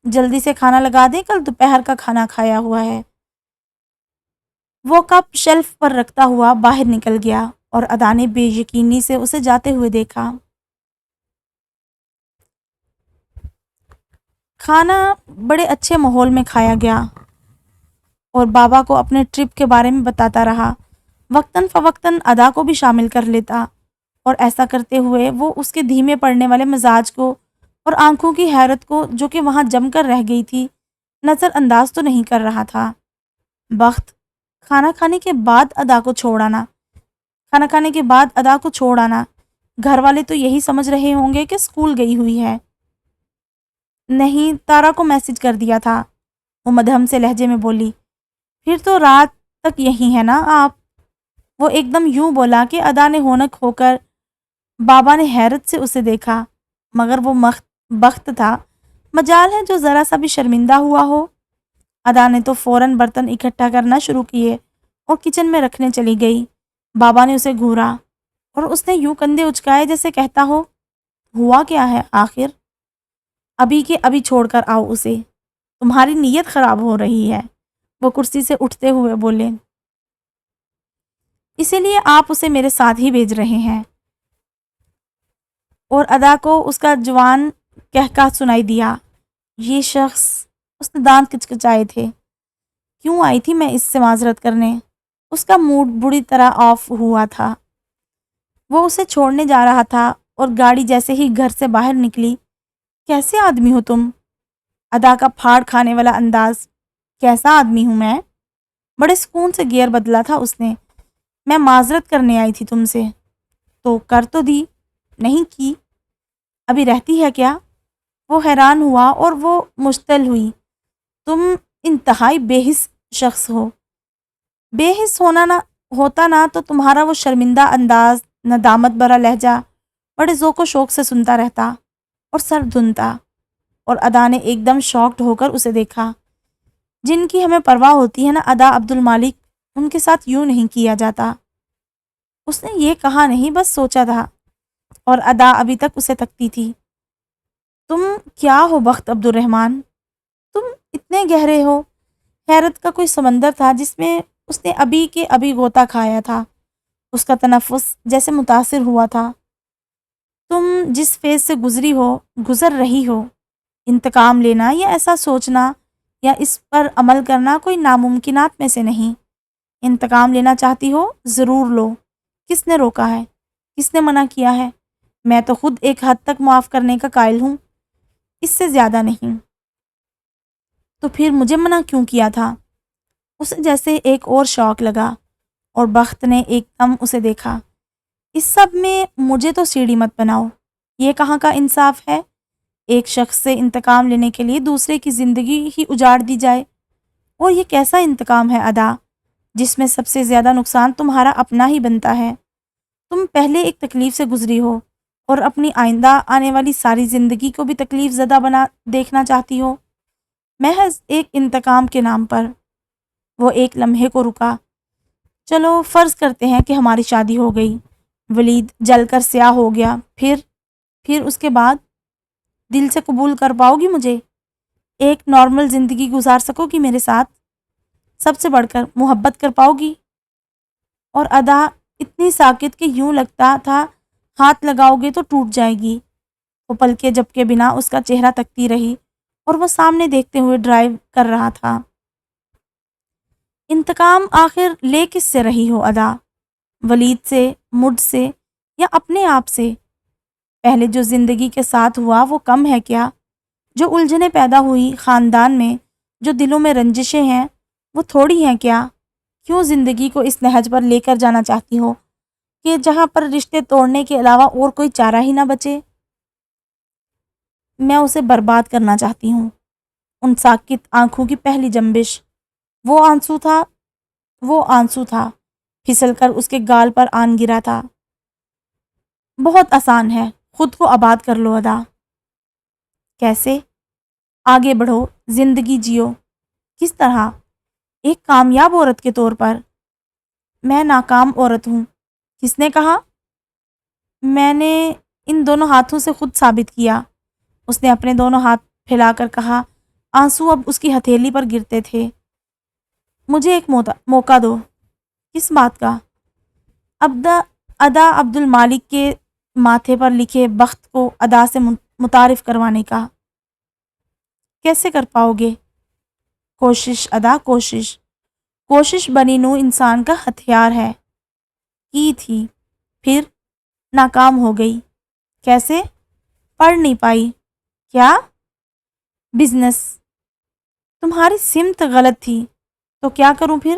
جلدی سے کھانا لگا دیں، کل دوپہر کا کھانا کھایا ہوا ہے۔ وہ کپ شیلف پر رکھتا ہوا باہر نکل گیا اور ادا نے بے یقینی سے اسے جاتے ہوئے دیکھا۔ کھانا بڑے اچھے ماحول میں کھایا گیا اور بابا کو اپنے ٹرپ کے بارے میں بتاتا رہا، وقتاً فوقتاً ادا کو بھی شامل کر لیتا، اور ایسا کرتے ہوئے وہ اس کے دھیمے پڑنے والے مزاج کو اور آنکھوں کی حیرت کو جو کہ وہاں جم کر رہ گئی تھی نظر انداز تو نہیں کر رہا تھا۔ بخت، کھانا کھانے کے بعد ادا کو چھوڑ آنا، گھر والے تو یہی سمجھ رہے ہوں گے کہ اسکول گئی ہوئی ہے۔ نہیں، تارا کو میسج کر دیا تھا، وہ مدھم سے لہجے میں بولی۔ پھر تو رات تک یہی ہے نا آپ؟ وہ ایک دم یوں بولا کہ ادا نے ہونک ہو کر بابا نے حیرت سے اسے دیکھا، مگر وہ بخت تھا، مجال ہے جو ذرا سا بھی شرمندہ ہوا ہو۔ ادا نے تو فوراً برتن اکٹھا کرنا شروع کیے اور کچن میں رکھنے چلی گئی۔ بابا نے اسے گھورا اور اس نے یوں کندھے اچکائے جیسے کہتا ہو، ہوا کیا ہے آخر؟ ابھی کے ابھی چھوڑ کر آؤ اسے، تمہاری نیت خراب ہو رہی ہے، وہ کرسی سے اٹھتے ہوئے بولے۔ اسی لیے آپ اسے میرے ساتھ ہی بھیج رہے ہیں۔ اور ادا کو اس کا جوان کہکا سنائی دیا۔ یہ شخص، اس نے دانت کچکچائے تھے، کیوں آئی تھی میں اس سے معذرت کرنے؟ اس کا موڈ بری طرح آف ہوا تھا۔ وہ اسے چھوڑنے جا رہا تھا اور گاڑی جیسے ہی گھر سے باہر نکلی، کیسے آدمی ہو تم؟ ادا کا پھاڑ کھانے والا انداز، کیسا آدمی ہوں میں؟ بڑے سکون سے گیئر بدلا تھا اس نے۔ میں معذرت کرنے آئی تھی تم سے۔ تو کر تو دی، نہیں کی؟ ابھی رہتی ہے کیا؟ وہ حیران ہوا اور وہ مشتعل ہوئی۔ تم انتہائی بے حس شخص ہو۔ بے حس ہوتا نا تو تمہارا وہ شرمندہ انداز، ندامت بھرا لہجہ بڑے ذوق و شوق سے سنتا رہتا اور سر دھنتا۔ اور ادا نے ایک دم شاکڈ ہو کر اسے دیکھا۔ جن کی ہمیں پرواہ ہوتی ہے نا ادا عبد المالک، ان کے ساتھ یوں نہیں کیا جاتا۔ اس نے یہ کہا نہیں، بس سوچا تھا، اور ادا ابھی تک اسے تکتی تھی۔ تم کیا ہو بخت عبد الرحمن؟ تم اتنے گہرے ہو۔ حیرت کا کوئی سمندر تھا جس میں اس نے ابھی کے ابھی غوطہ کھایا تھا۔ اس کا تنفس جیسے متاثر ہوا تھا۔ تم جس فیز سے گزر رہی ہو، انتقام لینا یا ایسا سوچنا یا اس پر عمل کرنا کوئی ناممکنات میں سے نہیں۔ انتقام لینا چاہتی ہو، ضرور لو۔ کس نے روکا ہے؟ کس نے منع کیا ہے؟ میں تو خود ایک حد تک معاف کرنے کا قائل ہوں، اس سے زیادہ نہیں۔ تو پھر مجھے منع کیوں کیا تھا؟ اسے جیسے ایک اور شوق لگا اور بخت نے ایک دم اسے دیکھا۔ اس سب میں مجھے تو سیڑھی مت بناؤ، یہ کہاں کا انصاف ہے؟ ایک شخص سے انتقام لینے کے لیے دوسرے کی زندگی ہی اجاڑ دی جائے، اور یہ کیسا انتقام ہے ادا، جس میں سب سے زیادہ نقصان تمہارا اپنا ہی بنتا ہے۔ تم پہلے ایک تکلیف سے گزری ہو اور اپنی آئندہ آنے والی ساری زندگی کو بھی تکلیف زدہ بنا دیکھنا چاہتی ہو، محض ایک انتقام کے نام پر۔ وہ ایک لمحے کو رکا۔ چلو فرض کرتے ہیں کہ ہماری شادی ہو گئی، ولید جل کر سیاہ ہو گیا، پھر اس کے بعد دل سے قبول کر پاؤ گی مجھے؟ ایک نارمل زندگی گزار سکو گی میرے ساتھ؟ سب سے بڑھ کر محبت کر پاؤ گی؟ اور ادا اتنی ساکت کہ یوں لگتا تھا ہاتھ لگاؤ گے تو ٹوٹ جائے گی۔ وہ پلکے جھپکے بنا اس کا چہرہ تکتی رہی اور وہ سامنے دیکھتے ہوئے ڈرائیو کر رہا تھا۔ انتقام آخر لے کس سے رہی ہو ادا؟ ولید سے، مجھ سے، یا اپنے آپ سے؟ پہلے جو زندگی کے ساتھ ہوا وہ کم ہے کیا؟ جو الجھنیں پیدا ہوئی خاندان میں، جو دلوں میں رنجشیں ہیں، وہ تھوڑی ہیں کیا؟ کیوں زندگی کو اس نہج پر لے کر جانا چاہتی ہو کہ جہاں پر رشتے توڑنے کے علاوہ اور کوئی چارہ ہی نہ بچے؟ میں اسے برباد کرنا چاہتی ہوں۔ ان ساکت آنکھوں کی پہلی جنبش، وہ آنسو تھا وہ آنسو تھا، پھسل کر اس کے گال پر آن گرا تھا۔ بہت آسان ہے، خود کو آباد کر لو ادا۔ کیسے؟ آگے بڑھو، زندگی جیو۔ کس طرح؟ ایک کامیاب عورت کے طور پر۔ میں ناکام عورت ہوں۔ کس نے کہا؟ میں نے ان دونوں ہاتھوں سے خود ثابت کیا۔ اس نے اپنے دونوں ہاتھ پھیلا کر کہا، آنسو اب اس کی ہتھیلی پر گرتے تھے۔ مجھے ایک موقع دو۔ کس بات کا؟ ادا عبد المالک کے ماتھے پر لکھے بخت کو ادا سے متعارف کروانے کا۔ کیسے کر پاؤ گے؟ کوشش ادا، کوشش۔ کوشش بنی نوع انسان کا ہتھیار ہے۔ کی تھی، پھر ناکام ہو گئی۔ کیسے؟ پڑھ نہیں پائی۔ کیا؟ بزنس۔ تمہاری سمت غلط تھی، تو کیا کروں پھر؟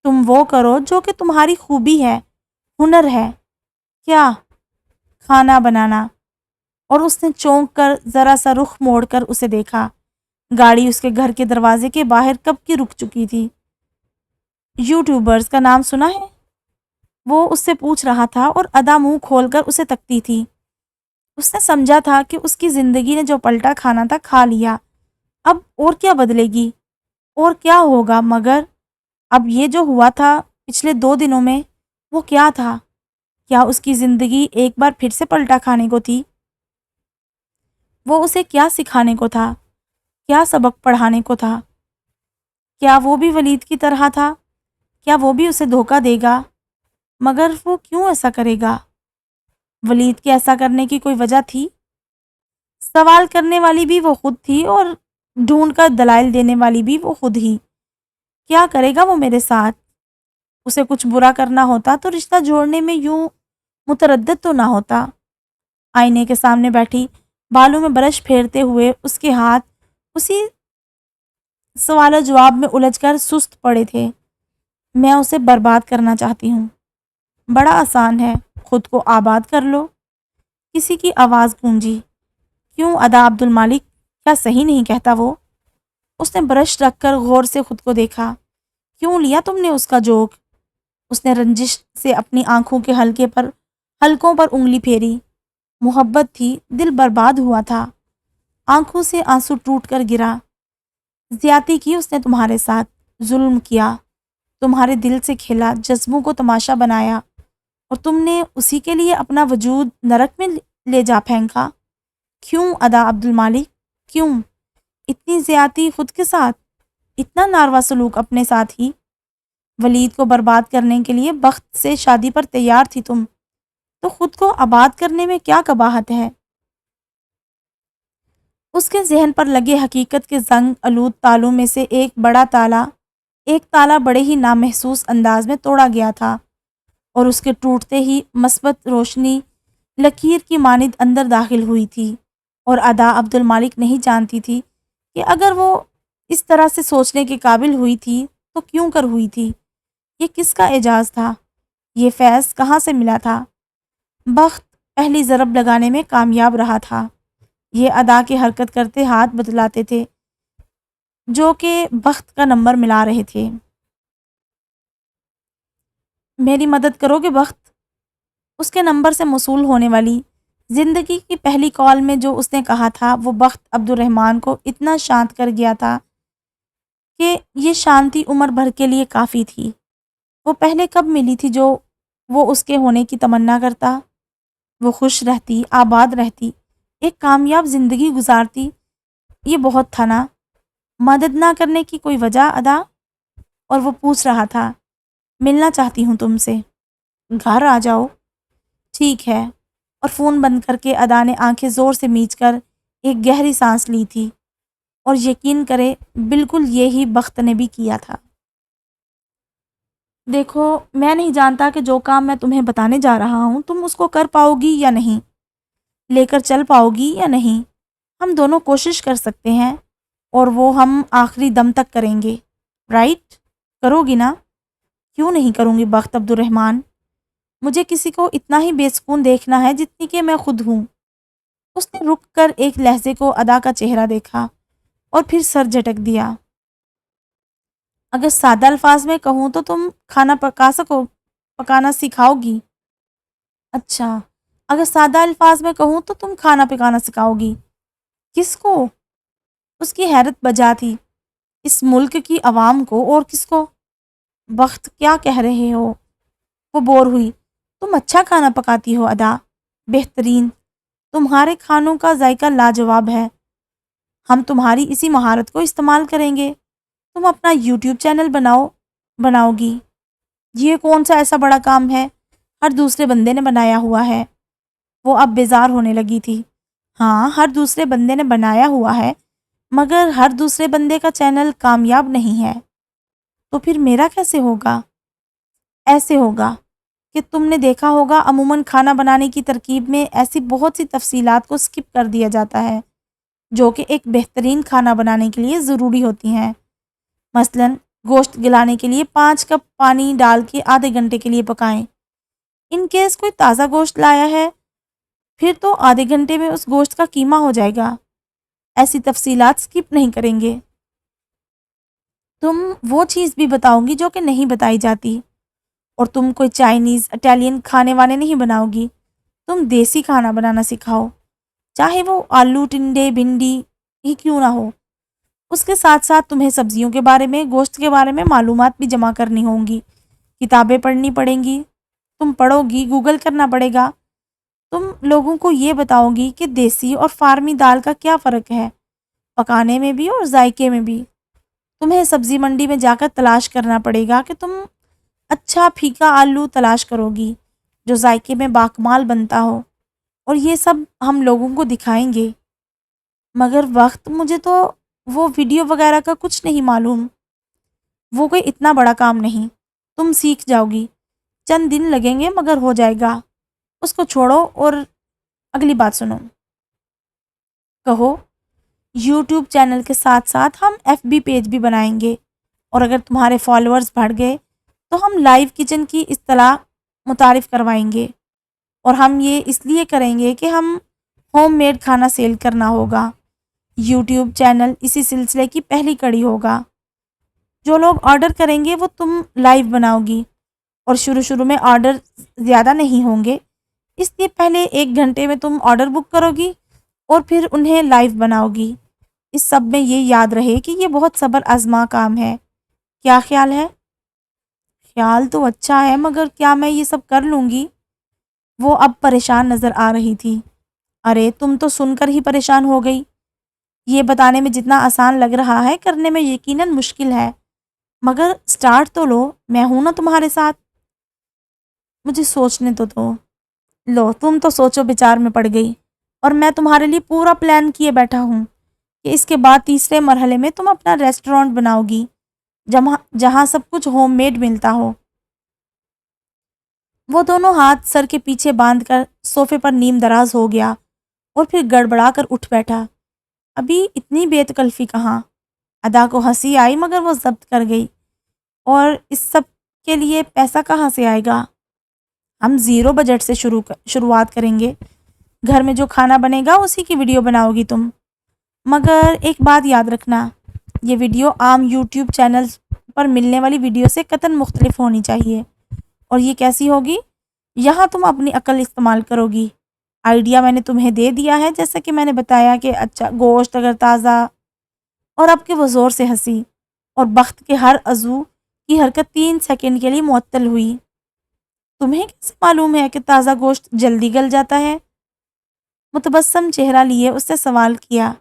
تم وہ کرو جو کہ تمہاری خوبی ہے، ہنر ہے۔ کیا؟ کھانا بنانا۔ اور اس نے چونک کر ذرا سا رخ موڑ کر اسے دیکھا۔ گاڑی اس کے گھر کے دروازے کے باہر کب کی رک چکی تھی۔ یوٹیوبرز کا نام سنا ہے؟ وہ اس سے پوچھ رہا تھا اور ادا منہ کھول کر اسے تکتی تھی۔ اس نے سمجھا تھا کہ اس کی زندگی نے جو پلٹا کھانا تھا کھا لیا، اب اور کیا بدلے گی، اور کیا ہوگا، مگر اب یہ جو ہوا تھا پچھلے 2 دنوں میں، وہ کیا تھا؟ کیا اس کی زندگی ایک بار پھر سے پلٹا کھانے کو تھی؟ وہ اسے کیا سکھانے کو تھا؟ کیا سبق پڑھانے کو تھا؟ کیا وہ بھی ولید کی طرح تھا؟ کیا وہ بھی اسے دھوکہ دے گا؟ مگر وہ کیوں ایسا کرے گا؟ ولید کے ایسا کرنے کی کوئی وجہ تھی؟ سوال کرنے والی بھی وہ خود تھی اور ڈھونڈ کر دلائل دینے والی بھی وہ خود ہی۔ کیا کرے گا وہ میرے ساتھ؟ اسے کچھ برا کرنا ہوتا تو رشتہ جوڑنے میں یوں متردد تو نہ ہوتا۔ آئینے کے سامنے بیٹھی، بالوں میں برش پھیرتے ہوئے اس کے ہاتھ اسی سوال و جواب میں الجھ کر سست پڑے تھے۔ میں اسے برباد کرنا چاہتی ہوں۔ بڑا آسان ہے، خود کو آباد کر لو۔ کسی کی آواز گونجی۔ کیوں ادا عبد المالک، کیا صحیح نہیں کہتا وہ؟ اس نے برش رکھ کر غور سے خود کو دیکھا۔ کیوں لیا تم نے اس کا جوک؟ اس نے رنجش سے اپنی آنکھوں کے حلقوں پر انگلی پھیری۔ محبت تھی، دل برباد ہوا تھا، آنکھوں سے آنسو ٹوٹ کر گرا۔ زیادتی کی اس نے تمہارے ساتھ، ظلم کیا، تمہارے دل سے کھیلا، جذبوں کو تماشا بنایا، اور تم نے اسی کے لیے اپنا وجود نرک میں لے جا پھینکا۔ کیوں ادا عبد المالک، کیوں اتنی زیادتی خود کے ساتھ، اتنا ناروا سلوک اپنے ساتھ ہی؟ ولید کو برباد کرنے کے لیے بخت سے شادی پر تیار تھی تم، تو خود کو آباد کرنے میں کیا قباحت ہے؟ اس کے ذہن پر لگے حقیقت کے زنگ آلود تالوں میں سے ایک تالا بڑے ہی نامحسوس انداز میں توڑا گیا تھا، اور اس کے ٹوٹتے ہی مثبت روشنی لکیر کی مانند اندر داخل ہوئی تھی، اور ادا عبد المالک نہیں جانتی تھی کہ اگر وہ اس طرح سے سوچنے کے قابل ہوئی تھی تو کیوں کر ہوئی تھی۔ یہ کس کا اعجاز تھا؟ یہ فیض کہاں سے ملا تھا؟ بخت پہلی ضرب لگانے میں کامیاب رہا تھا۔ یہ ادا کے حرکت کرتے ہاتھ بتلاتے تھے جو کہ بخت کا نمبر ملا رہے تھے۔ میری مدد کرو گے بخت؟ اس کے نمبر سے موصول ہونے والی زندگی کی پہلی کال میں جو اس نے کہا تھا وہ بخت عبد الرحمن کو اتنا شانت کر گیا تھا کہ یہ شانتی عمر بھر کے لیے کافی تھی۔ وہ پہلے کب ملی تھی جو وہ اس کے ہونے کی تمنا کرتا؟ وہ خوش رہتی، آباد رہتی، ایک کامیاب زندگی گزارتی، یہ بہت تھا نا۔ مدد نہ کرنے کی کوئی وجہ ادا؟ اور وہ پوچھ رہا تھا، ملنا چاہتی ہوں تم سے، گھر آ جاؤ۔ ٹھیک ہے۔ اور فون بند کر کے ادا نے آنکھیں زور سے میچ کر ایک گہری سانس لی تھی، اور یقین کرے بالکل یہی بخت نے بھی کیا تھا۔ دیکھو، میں نہیں جانتا کہ جو کام میں تمہیں بتانے جا رہا ہوں تم اس کو کر پاؤ گی یا نہیں، لے کر چل پاؤ گی یا نہیں۔ ہم دونوں کوشش کر سکتے ہیں، اور وہ ہم آخری دم تک کریں گے، رائٹ؟ کرو گی نا؟ کیوں نہیں کروں گی بخت عبد الرحمن؟ مجھے کسی کو اتنا ہی بے سکون دیکھنا ہے جتنی کہ میں خود ہوں۔ اس نے رک کر ایک لہجے کو ادا کا چہرہ دیکھا اور پھر سر جھٹک دیا۔ اگر سادہ الفاظ میں کہوں تو تم کھانا پکانا سکھاؤ گی؟ اچھا، اگر سادہ الفاظ میں کہوں تو تم کھانا پکانا سکھاؤ گی؟ کس کو؟ اس کی حیرت بجا تھی، اس ملک کی عوام کو اور کس کو؟ وقت کیا کہہ رہے ہو؟ وہ بور ہوئی۔ تم اچھا کھانا پکاتی ہو ادا، بہترین، تمہارے کھانوں کا ذائقہ لاجواب ہے، ہم تمہاری اسی مہارت کو استعمال کریں گے، تم اپنا یوٹیوب چینل بناؤ گی؟ یہ کون سا ایسا بڑا کام ہے، ہر دوسرے بندے نے بنایا ہوا ہے۔ وہ اب بیزار ہونے لگی تھی۔ ہاں، ہر دوسرے بندے نے بنایا ہوا ہے، مگر ہر دوسرے بندے کا چینل کامیاب نہیں ہے، تو پھر میرا کیسے ہوگا؟ ایسے ہوگا کہ تم نے دیکھا ہوگا عموماً کھانا بنانے کی ترکیب میں ایسی بہت سی تفصیلات کو سکپ کر دیا جاتا ہے جو کہ ایک بہترین کھانا بنانے کے لیے ضروری ہوتی ہیں۔ مثلاً گوشت گلانے کے لیے 5 کپ پانی ڈال کے آدھے گھنٹے کے لیے پکائیں۔ ان کیس کوئی تازہ گوشت لایا ہے، پھر تو آدھے گھنٹے میں اس گوشت کا قیمہ ہو جائے گا۔ ایسی تفصیلات سکپ نہیں کریں گے۔ تم وہ چیز بھی بتاؤ گی جو کہ نہیں بتائی جاتی، اور تم کوئی چائنیز اٹالین کھانے وانے نہیں بناؤ گی، تم دیسی کھانا بنانا سکھاؤ، چاہے وہ آلو ٹنڈے بھنڈی ہی کیوں نہ ہو۔ اس کے ساتھ ساتھ تمہیں سبزیوں کے بارے میں، گوشت کے بارے میں معلومات بھی جمع کرنی ہوں گی، کتابیں پڑھنی پڑیں گی، تم پڑھو گی، گوگل کرنا پڑے گا۔ تم لوگوں کو یہ بتاؤ گی کہ دیسی اور فارمی دال کا کیا فرق ہے، پکانے میں بھی اور ذائقے میں بھی۔ تمہیں سبزی منڈی میں جا کر تلاش کرنا پڑے گا کہ تم اچھا پھیکا آلو تلاش کرو گی جو ذائقے میں باکمال بنتا ہو، اور یہ سب ہم لوگوں کو دکھائیں گے۔ مگر وقت، مجھے تو وہ ویڈیو وغیرہ کا کچھ نہیں معلوم۔ وہ کوئی اتنا بڑا کام نہیں، تم سیکھ جاؤ گی، چند دن لگیں گے مگر ہو جائے گا۔ اس کو چھوڑو اور اگلی بات سنو۔ کہو۔ یوٹیوب چینل کے ساتھ ساتھ ہم ایف بی پیج بھی بنائیں گے، اور اگر تمہارے فالوورز بڑھ گئے تو ہم لائیو کچن کی اصطلاح متعارف کروائیں گے، اور ہم یہ اس لیے کریں گے کہ ہم ہوم میڈ کھانا سیل کرنا ہوگا۔ یوٹیوب چینل اسی سلسلے کی پہلی کڑی ہوگا۔ جو لوگ آرڈر کریں گے وہ تم لائیو بناؤ گی، اور شروع میں آرڈر زیادہ نہیں ہوں گے، اس لیے پہلے 1 گھنٹے میں تم آرڈر بک کرو گی اور پھر انہیں لائیو بناؤ گی۔ اس سب میں یہ یاد رہے کہ یہ بہت صبر آزما کام ہے۔ کیا خیال ہے؟ خیال تو اچھا ہے، مگر کیا میں یہ سب کر لوں گی؟ وہ اب پریشان نظر آ رہی تھی۔ ارے تم تو سن کر ہی پریشان ہو گئی۔ یہ بتانے میں جتنا آسان لگ رہا ہے، کرنے میں یقیناً مشکل ہے، مگر سٹارٹ تو لو، میں ہوں نا تمہارے ساتھ۔ مجھے سوچنے تو دو۔ لو، تم تو سوچو بچار میں پڑ گئی، اور میں تمہارے لیے پورا پلان کیے بیٹھا ہوں کہ اس کے بعد تیسرے مرحلے میں تم اپنا ریسٹورانٹ بناؤ گی، جہاں سب کچھ ہوم میڈ ملتا ہو۔ وہ دونوں ہاتھ سر کے پیچھے باندھ کر صوفے پر نیم دراز ہو گیا، اور پھر گڑبڑا کر اٹھ بیٹھا۔ ابھی اتنی بے تکلفی کہاں؟ ادا کو ہنسی آئی مگر وہ ضبط کر گئی۔ اور اس سب کے لیے پیسہ کہاں سے آئے گا؟ ہم 0 بجٹ سے شروعات کریں گے۔ گھر میں جو کھانا بنے گا اسی کی ویڈیو بناؤ گی تم، مگر ایک بات یاد رکھنا، یہ ویڈیو عام یوٹیوب چینل پر ملنے والی ویڈیو سے قطعاً مختلف ہونی چاہیے۔ اور یہ کیسی ہوگی؟ یہاں تم اپنی عقل استعمال کرو گی۔ آئیڈیا میں نے تمہیں دے دیا ہے، جیسا کہ میں نے بتایا کہ اچھا گوشت اگر تازہ، اور اب کہ وہ زور سے ہنسی، اور بخت کے ہر عضو کی حرکت 3 سیکنڈ کے لیے معطل ہوئی۔ تمہیں کیسے معلوم ہے کہ تازہ گوشت جلدی گل جاتا ہے؟ متبسم چہرہ لیے اس سے سوال کیا۔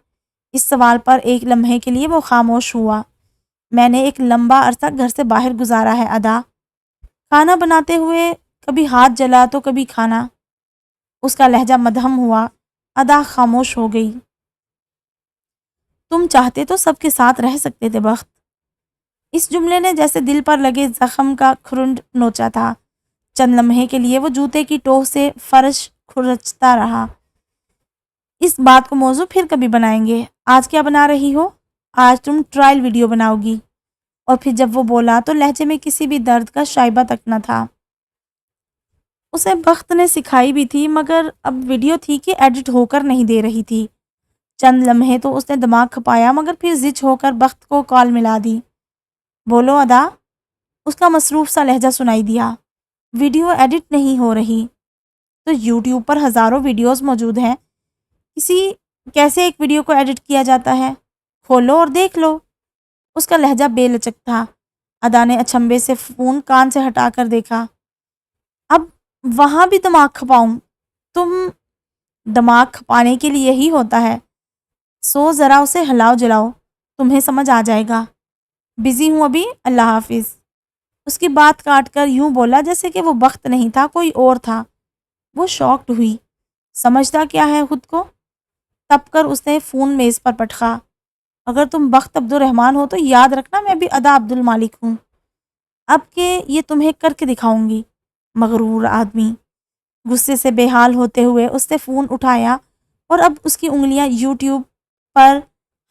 اس سوال پر ایک لمحے کے لیے وہ خاموش ہوا۔ میں نے ایک لمبا عرصہ گھر سے باہر گزارا ہے ادا، کھانا بناتے ہوئے کبھی ہاتھ جلا تو کبھی کھانا۔ اس کا لہجہ مدھم ہوا۔ ادا خاموش ہو گئی۔ تم چاہتے تو سب کے ساتھ رہ سکتے تھے بخت۔ اس جملے نے جیسے دل پر لگے زخم کا کھرنڈ نوچا تھا۔ چند لمحے کے لیے وہ جوتے کی ٹوہ سے فرش کھرچتا رہا۔ اس بات کو موضوع پھر کبھی بنائیں گے۔ آج کیا بنا رہی ہو؟ آج تم ٹرائل ویڈیو بناؤ گی۔ اور پھر جب وہ بولا تو لہجے میں کسی بھی درد کا شائبہ تک نہ تھا۔ اسے بخت نے سکھائی بھی تھی، مگر اب ویڈیو تھی کہ ایڈٹ ہو کر نہیں دے رہی تھی۔ چند لمحے تو اس نے دماغ کھپایا، مگر پھر زچ ہو کر بخت کو کال ملا دی۔ بولو ادا، اس کا مصروف سا لہجہ سنائی دیا۔ ویڈیو ایڈٹ نہیں ہو رہی؟ تو یوٹیوب پر ہزاروں ویڈیوز موجود ہیں، کیسے ایک ویڈیو کو ایڈٹ کیا جاتا ہے؟ کھولو اور دیکھ لو۔ اس کا لہجہ بے لچک تھا۔ ادا نے اچنبے سے فون کان سے ہٹا کر دیکھا۔ اب وہاں بھی دماغ کھپاؤں؟ تم دماغ کھپانے کے لیے ہی ہوتا ہے، سو ذرا اسے ہلاؤ جلاؤ، تمہیں سمجھ آ جائے گا۔ بزی ہوں ابھی، اللہ حافظ۔ اس کی بات کاٹ کر یوں بولا جیسے کہ وہ وقت نہیں تھا، کوئی اور تھا۔ وہ شاکڈ ہوئی۔ سمجھتا کیا ہے خود کو؟ تب کر اس نے فون میز پر پٹخا۔ اگر تم بخت عبد الرحمن ہو تو یاد رکھنا میں بھی ادا عبد المالک ہوں، اب کہ یہ تمہیں کر کے دکھاؤں گی۔ مغرور آدمی۔ غصے سے بے حال ہوتے ہوئے اس نے فون اٹھایا اور اب اس کی انگلیاں یوٹیوب پر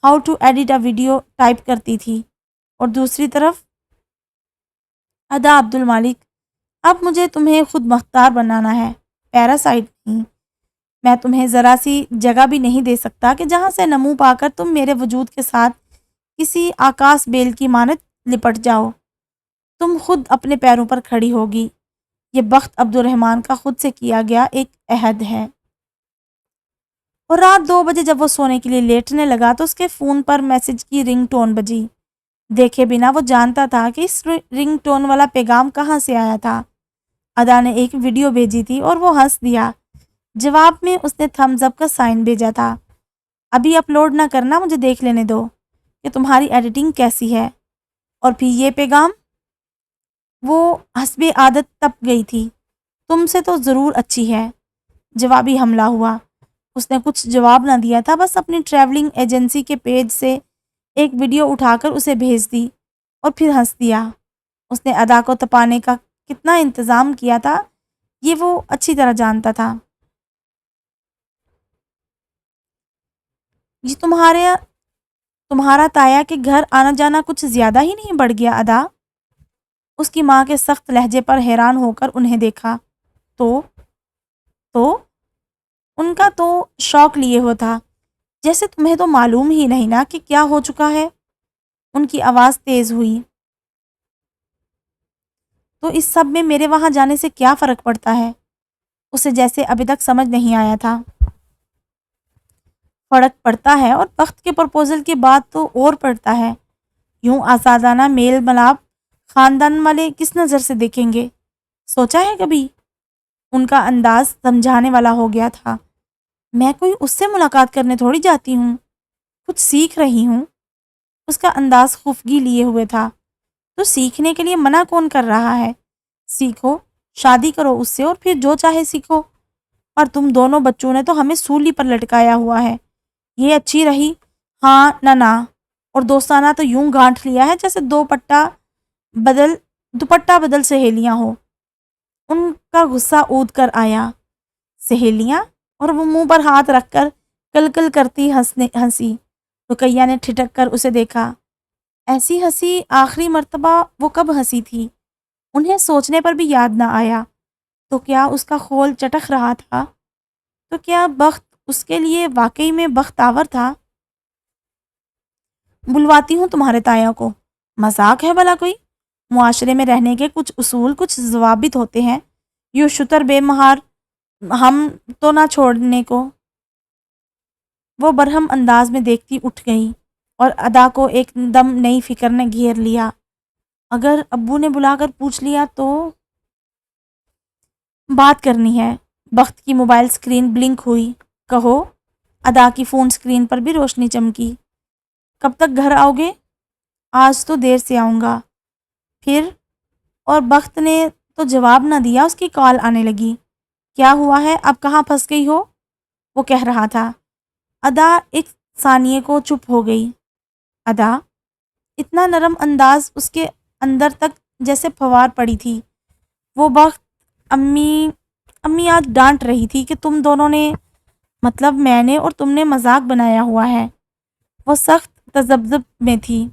how to edit a video type کرتی تھی، اور دوسری طرف ادا عبد المالک، اب مجھے تمہیں خود مختار بنانا ہے، پیراسائٹ نہیں۔ میں تمہیں ذرا سی جگہ بھی نہیں دے سکتا کہ جہاں سے نمو پا کر تم میرے وجود کے ساتھ کسی آکاش بیل کی مانند لپٹ جاؤ۔ تم خود اپنے پیروں پر کھڑی ہوگی۔ یہ بخت عبد الرحمن کا خود سے کیا گیا ایک عہد ہے۔ اور رات 2 بجے جب وہ سونے کے لیے لیٹنے لگا تو اس کے فون پر میسج کی رنگ ٹون بجی۔ دیکھے بنا وہ جانتا تھا کہ اس رنگ ٹون والا پیغام کہاں سے آیا تھا۔ ادا نے ایک ویڈیو بھیجی تھی اور وہ ہنس دیا۔ جواب میں اس نے تھمز اپ کا سائن بھیجا تھا۔ ابھی اپلوڈ نہ کرنا، مجھے دیکھ لینے دو کہ تمہاری ایڈیٹنگ کیسی ہے۔ اور پھر یہ پیغام؟ وہ حسب عادت تپ گئی تھی۔ تم سے تو ضرور اچھی ہے۔ جوابی حملہ ہوا۔ اس نے کچھ جواب نہ دیا تھا، بس اپنی ٹریولنگ ایجنسی کے پیج سے ایک ویڈیو اٹھا کر اسے بھیج دی اور پھر ہنس دیا۔ اس نے ادا کو تپانے کا کتنا انتظام کیا تھا یہ وہ اچھی طرح جانتا تھا۔ یہ تمہارا تایا کے گھر آنا جانا کچھ زیادہ ہی نہیں بڑھ گیا ادا؟ اس کی ماں کے سخت لہجے پر حیران ہو کر انہیں دیکھا۔ تو ان کا تو شوق لیے ہو تھا، جیسے تمہیں تو معلوم ہی نہیں نا کہ کیا ہو چکا ہے۔ ان کی آواز تیز ہوئی۔ تو اس سب میں میرے وہاں جانے سے کیا فرق پڑتا ہے؟ اسے جیسے ابھی تک سمجھ نہیں آیا تھا۔ فرق پڑتا ہے، اور وقت کے پرپوزل کے بعد تو اور پڑتا ہے۔ یوں آزادانہ میل ملاپ خاندان والے کس نظر سے دیکھیں گے؟ سوچا ہے کبھی؟ ان کا انداز سمجھانے والا ہو گیا تھا۔ میں کوئی اس سے ملاقات کرنے تھوڑی جاتی ہوں، کچھ سیکھ رہی ہوں۔ اس کا انداز خفگی لیے ہوئے تھا۔ تو سیکھنے کے لیے منع کون کر رہا ہے؟ سیکھو، شادی کرو اس سے اور پھر جو چاہے سیکھو۔ اور تم دونوں بچوں نے تو ہمیں سولی پر لٹکایا ہوا ہے۔ یہ اچھی رہی؟ ہاں نہ اور دوستانہ تو یوں گانٹھ لیا ہے جیسے دوپٹہ بدل سہیلیاں ہو۔ ان کا غصہ اود کر آیا۔ سہیلیاں؟ اور وہ منہ پر ہاتھ رکھ کر کل کل کرتی ہنسی۔ رقیہ نے ٹھٹک کر اسے دیکھا۔ ایسی ہنسی آخری مرتبہ وہ کب ہنسی تھی؟ انہیں سوچنے پر بھی یاد نہ آیا۔ تو کیا اس کا خول چٹخ رہا تھا؟ تو کیا بخت اس کے لیے واقعی میں بختاور تھا؟ بلواتی ہوں تمہارے تایا کو۔ مذاق ہے بھلا کوئی؟ معاشرے میں رہنے کے کچھ اصول، کچھ ضوابط ہوتے ہیں، یوں شتر بے مہار ہم تو نہ چھوڑنے کو۔ وہ برہم انداز میں دیکھتی اٹھ گئی اور ادا کو ایک دم نئی فکر نے گھیر لیا۔ اگر ابو نے بلا کر پوچھ لیا تو؟ بات کرنی ہے۔ بخت کی موبائل سکرین بلنک ہوئی۔ کہو۔ ادا کی فون سکرین پر بھی روشنی چمکی۔ کب تک گھر آؤ گے؟ آج تو دیر سے آؤں گا۔ پھر؟ اور بخت نے تو جواب نہ دیا۔ اس کی کال آنے لگی۔ کیا ہوا ہے؟ اب کہاں پھنس گئی ہو؟ وہ کہہ رہا تھا۔ ادا ایک ثانیے کو چپ ہو گئی۔ ادا؟ اتنا نرم انداز اس کے اندر تک جیسے پھوار پڑی تھی۔ وہ بخت امی آج ڈانٹ رہی تھی کہ تم دونوں نے، مطلب میں نے اور تم نے مذاق بنایا ہوا ہے۔ وہ سخت تذبذب میں تھی۔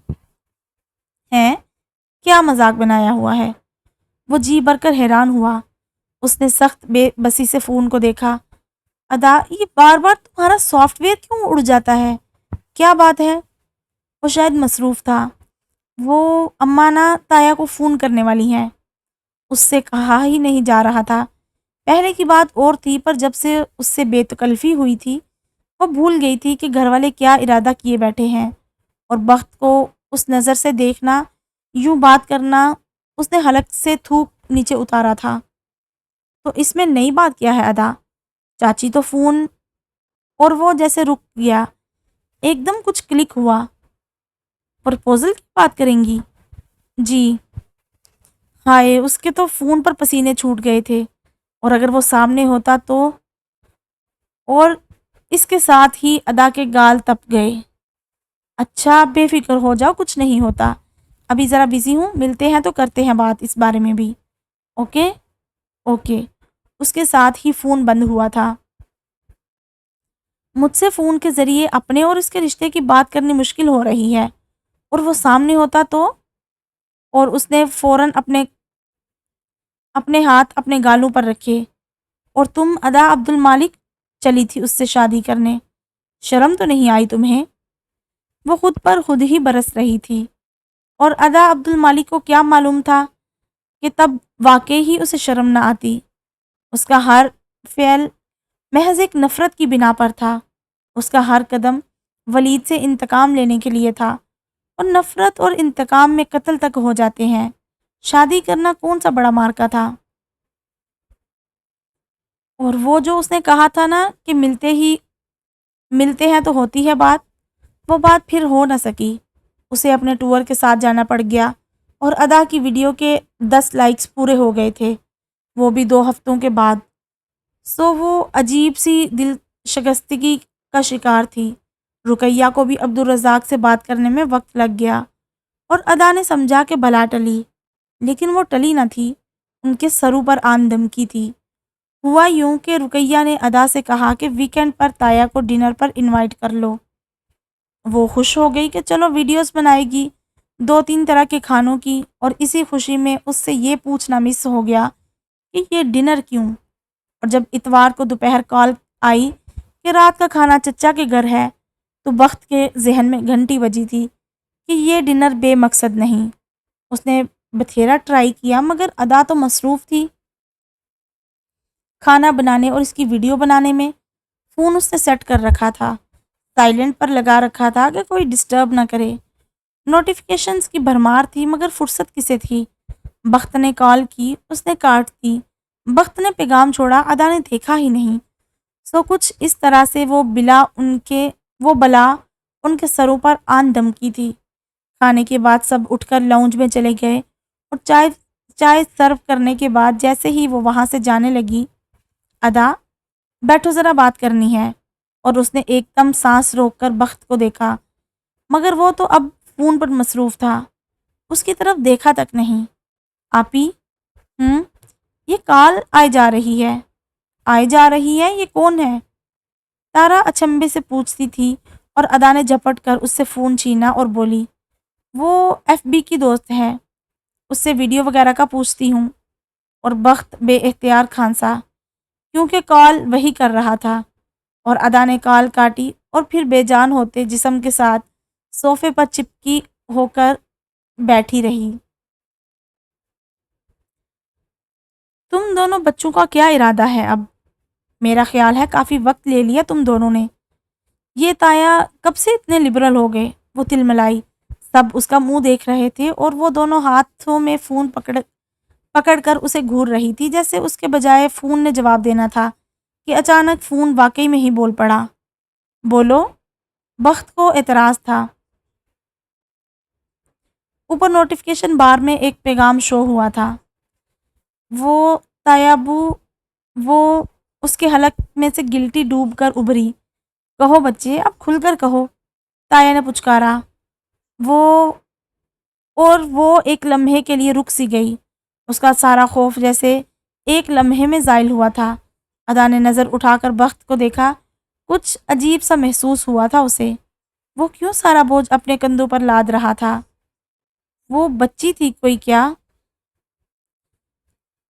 ہیں؟ کیا مذاق بنایا ہوا ہے؟ وہ جی بھر کر حیران ہوا۔ اس نے سخت بے بسی سے فون کو دیکھا۔ ادا، یہ بار بار تمہارا سافٹ ویئر کیوں اڑ جاتا ہے؟ کیا بات ہے؟ وہ شاید مصروف تھا۔ وہ اماں نا تایا کو فون کرنے والی ہیں۔ اس سے کہا ہی نہیں جا رہا تھا۔ پہلے کی بات اور تھی، پر جب سے اس سے بے تکلفی ہوئی تھی وہ بھول گئی تھی کہ گھر والے کیا ارادہ کیے بیٹھے ہیں، اور بخت کو اس نظر سے دیکھنا، یوں بات کرنا، اس نے حلق سے تھوک نیچے اتارا تھا۔ تو اس میں نئی بات کیا ہے ادا؟ چاچی تو فون، اور وہ جیسے رک گیا، ایک دم کچھ کلک ہوا۔ پرپوزل کی بات کریں گی؟ جی۔ ہائے، اس کے تو فون پر پسینے چھوٹ گئے تھے، اور اگر وہ سامنے ہوتا تو؟ اور اس کے ساتھ ہی ادا کے گال تپ گئے۔ اچھا بے فکر ہو جاؤ، کچھ نہیں ہوتا، ابھی ذرا بزی ہوں، ملتے ہیں تو کرتے ہیں بات اس بارے میں بھی۔ Okay okay. اس کے ساتھ ہی فون بند ہوا تھا۔ مجھ سے فون کے ذریعے اپنے اور اس کے رشتے کی بات کرنی مشکل ہو رہی ہے، اور وہ سامنے ہوتا تو؟ اور اس نے فوراً اپنے ہاتھ اپنے گالوں پر رکھے۔ اور تم ادا عبد المالک چلی تھی اس سے شادی کرنے؟ شرم تو نہیں آئی تمہیں؟ وہ خود پر خود ہی برس رہی تھی، اور ادا عبد المالک کو کیا معلوم تھا کہ تب واقعی ہی اسے شرم نہ آتی۔ اس کا ہر فعل محض ایک نفرت کی بنا پر تھا۔ اس کا ہر قدم ولید سے انتقام لینے کے لیے تھا، اور نفرت اور انتقام میں قتل تک ہو جاتے ہیں۔ شادی کرنا کون سا بڑا مارکا تھا؟ اور وہ جو اس نے کہا تھا نا کہ ملتے ہیں تو ہوتی ہے بات، وہ بات پھر ہو نہ سکی۔ اسے اپنے ٹور کے ساتھ جانا پڑ گیا، اور ادا کی ویڈیو کے 10 لائکس پورے ہو گئے تھے، وہ بھی 2 ہفتوں کے بعد۔ سو وہ عجیب سی دل شکستگی کا شکار تھی۔ رقیہ کو بھی عبد الرزاق سے بات کرنے میں وقت لگ گیا، اور ادا نے سمجھا کہ بلا ٹلی، لیکن وہ ٹلی نہ تھی، ان کے سروں پر آن دھمکی تھی۔ ہوا یوں کہ رقیہ نے ادا سے کہا کہ ویکینڈ پر تایا کو ڈنر پر انوائٹ کر لو۔ وہ خوش ہو گئی کہ چلو ویڈیوز بنائے گی 2-3 طرح کے کھانوں کی، اور اسی خوشی میں اس سے یہ پوچھنا مس ہو گیا کہ یہ ڈنر کیوں؟ اور جب اتوار کو دوپہر کال آئی کہ رات کا کھانا چچا کے گھر ہے، تو بخت کے ذہن میں گھنٹی بجی تھی کہ یہ ڈنر بے مقصد نہیں۔ اس نے بتھیرا ٹرائی کیا، مگر ادا تو مصروف تھی کھانا بنانے اور اس کی ویڈیو بنانے میں۔ فون اس نے سیٹ کر رکھا تھا، سائلنٹ پر لگا رکھا تھا کہ کوئی ڈسٹرب نہ کرے۔ نوٹیفیکیشنز کی بھرمار تھی، مگر فرصت کسے تھی؟ بخت نے کال کی، اس نے کاٹ دی۔ بخت نے پیغام چھوڑا، ادا نے دیکھا ہی نہیں۔ سو کچھ اس طرح سے وہ بلا ان کے سروں پر آن دھمکی تھی۔ کھانے کے بعد سب اٹھ کر لاؤنج میں چلے گئے، اور چائے سرو کرنے کے بعد جیسے ہی وہ وہاں سے جانے لگی، ادا بیٹھو ذرا بات کرنی ہے، اور اس نے ایک دم سانس روک کر بخت کو دیکھا، مگر وہ تو اب فون پر مصروف تھا، اس کی طرف دیکھا تک نہیں۔ آپی؟ یہ کال آئی جا رہی ہے، یہ کون ہے؟ تارا اچنبے سے پوچھتی تھی، اور ادا نے جھپٹ کر اس سے فون چھینا اور بولی، وہ ایف بی کی دوست ہے، اس سے ویڈیو وغیرہ کا پوچھتی ہوں۔ اور بخت بے اختیار کھانسا، کیونکہ کال وہی کر رہا تھا، اور ادا نے کال کاٹی اور پھر بے جان ہوتے جسم کے ساتھ صوفے پر چپکی ہو کر بیٹھی رہی۔ تم دونوں بچوں کا کیا ارادہ ہے اب؟ میرا خیال ہے کافی وقت لے لیا تم دونوں نے۔ یہ تایا کب سے اتنے لبرل ہو گئے؟ وہ تلملائی۔ سب اس کا منہ دیکھ رہے تھے، اور وہ دونوں ہاتھوں میں فون پکڑ کر اسے گھور رہی تھی، جیسے اس کے بجائے فون نے جواب دینا تھا کہ اچانک فون واقعی میں ہی بول پڑا۔ بولو۔ بخت کو اعتراض تھا۔ اوپر نوٹیفیکیشن بار میں ایک پیغام شو ہوا تھا۔ وہ تایابو، وہ اس کے حلق میں سے گلٹی ڈوب کر ابھری۔ کہو بچے، اب کھل کر کہو، تایا نے پچکارا۔ وہ ایک لمحے کے لیے رک سی گئی، اس کا سارا خوف جیسے ایک لمحے میں زائل ہوا تھا۔ ادا نے نظر اٹھا کر بخت کو دیکھا، کچھ عجیب سا محسوس ہوا تھا اسے۔ وہ کیوں سارا بوجھ اپنے کندھوں پر لاد رہا تھا؟ وہ بچی تھی کوئی کیا؟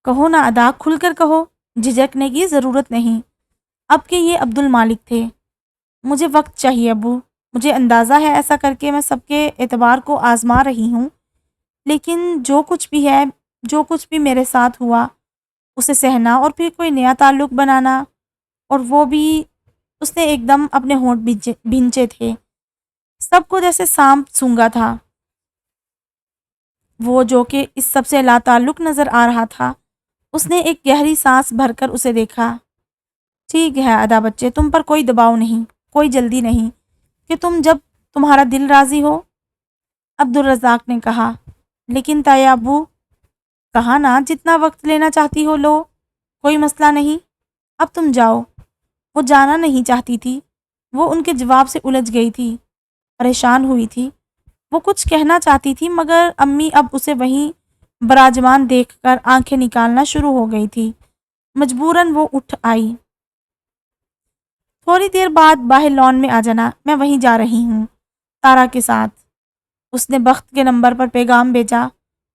کہو نا ادا، کھل کر کہو، جھجکنے کی ضرورت نہیں۔ اب کہ یہ عبد المالک تھے۔ مجھے وقت چاہیے ابو، مجھے اندازہ ہے ایسا کر کے میں سب کے اعتبار کو آزما رہی ہوں، لیکن جو کچھ بھی میرے ساتھ ہوا اسے سہنا اور پھر کوئی نیا تعلق بنانا، اور وہ بھی اس نے ایک دم اپنے ہونٹ بھینچے تھے، سب کو جیسے سانپ سونگھا تھا، وہ جو کہ اس سب سے لا تعلق نظر آ رہا تھا۔ اس نے ایک گہری سانس بھر کر اسے دیکھا۔ ٹھیک ہے ادا بچے، تم پر کوئی دباؤ نہیں، کوئی جلدی نہیں، کہ جب تمہارا دل راضی ہو، عبدالرزاق نے کہا۔ لیکن تایا ابو، کہا نا جتنا وقت لینا چاہتی ہو لو، کوئی مسئلہ نہیں، اب تم جاؤ۔ وہ جانا نہیں چاہتی تھی، وہ ان کے جواب سے الجھ گئی تھی، پریشان ہوئی تھی۔ وہ کچھ کہنا چاہتی تھی مگر امی اب اسے وہیں براجمان دیکھ کر آنکھیں نکالنا شروع ہو گئی تھی۔ مجبوراً وہ اٹھ آئی۔ تھوڑی دیر بعد باہر لان میں آ جانا، میں وہیں جا رہی ہوں تارا کے ساتھ۔ اس نے بخت کے نمبر پر پیغام بھیجا،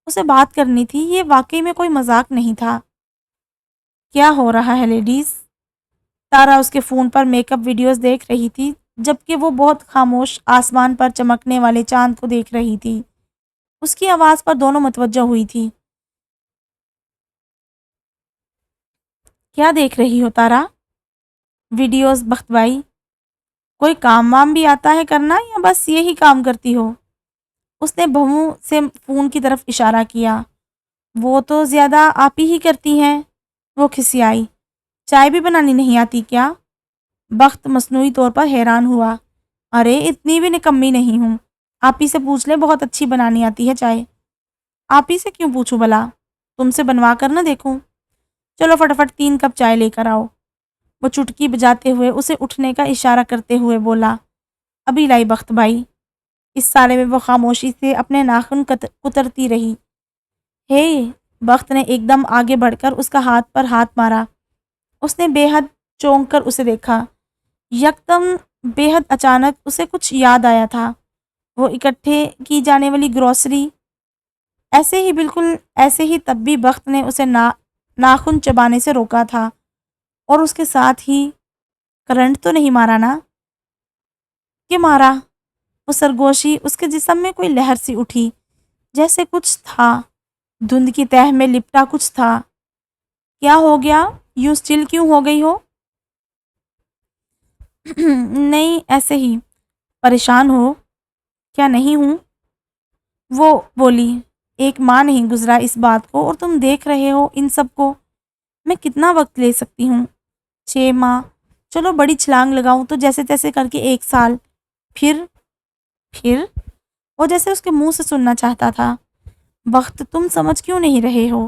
اسے بات کرنی تھی، یہ واقعی میں کوئی مذاق نہیں تھا۔ کیا ہو رہا ہے لیڈیز؟ تارا اس کے فون پر میک اپ ویڈیوز دیکھ رہی تھی، جبکہ وہ بہت خاموش آسمان پر چمکنے والے چاند کو دیکھ رہی تھی۔ اس کی آواز پر دونوں متوجہ ہوئی تھی۔ کیا دیکھ رہی ہو تارا؟ ویڈیوز بخت بھائی، کوئی کام وام بھی آتا ہے کرنا یا بس یہی کام کرتی ہو؟ اس نے بہو سے فون کی طرف اشارہ کیا۔ وہ تو زیادہ آپ ہی کرتی ہیں، وہ کھسیائی۔ چائے بھی بنانی نہیں آتی کیا؟ بخت مصنوعی طور پر حیران ہوا۔ ارے اتنی بھی نکمی نہیں ہوں، آپ ہی سے پوچھ لے، بہت اچھی بنانی آتی ہے چائے۔ آپ ہی سے کیوں پوچھوں بھلا، تم سے بنوا کر نہ دیکھوں؟ چلو فٹافٹ 3 کپ چائے لے کر آؤ۔ وہ چٹکی بجاتے ہوئے اسے اٹھنے کا اشارہ کرتے ہوئے بولا۔ ابھی لائی بخت بھائی۔ اس سالے میں وہ خاموشی سے اپنے ناخن کترتی رہی۔ ہے، بخت نے ایک دم آگے بڑھ کر اس کا ہاتھ پر ہاتھ مارا۔ اس نے بے حد چونک کر اسے دیکھا۔ یکدم بے حد اچانک اسے کچھ یاد آیا تھا، وہ اکٹھے کی جانے والی گروسری۔ ایسے ہی، بالکل ایسے ہی تب بھی بخت نے اسے ناخن چبانے سے روکا تھا، اور اس کے ساتھ ہی کرنٹ تو نہیں مارا نا؟ کہ مارا؟ وہ سرگوشی، اس کے جسم میں کوئی لہر سی اٹھی، جیسے کچھ تھا، دھند کی تہ میں لپٹا کچھ تھا۔ کیا ہو گیا؟ یوں سٹل کیوں ہو گئی ہو؟ نہیں ایسے ہی۔ پریشان ہو؟ کیا نہیں ہوں، وہ بولی۔ ایک ماہ نہیں گزرا اس بات کو اور تم دیکھ رہے ہو ان سب کو۔ میں کتنا وقت لے سکتی ہوں؟ 6 ماہ، چلو بڑی چھلانگ لگاؤں تو جیسے تیسے کر کے 1 سال، پھر وہ جیسے اس کے منہ سے سننا چاہتا تھا۔ وقت تم سمجھ کیوں نہیں رہے ہو؟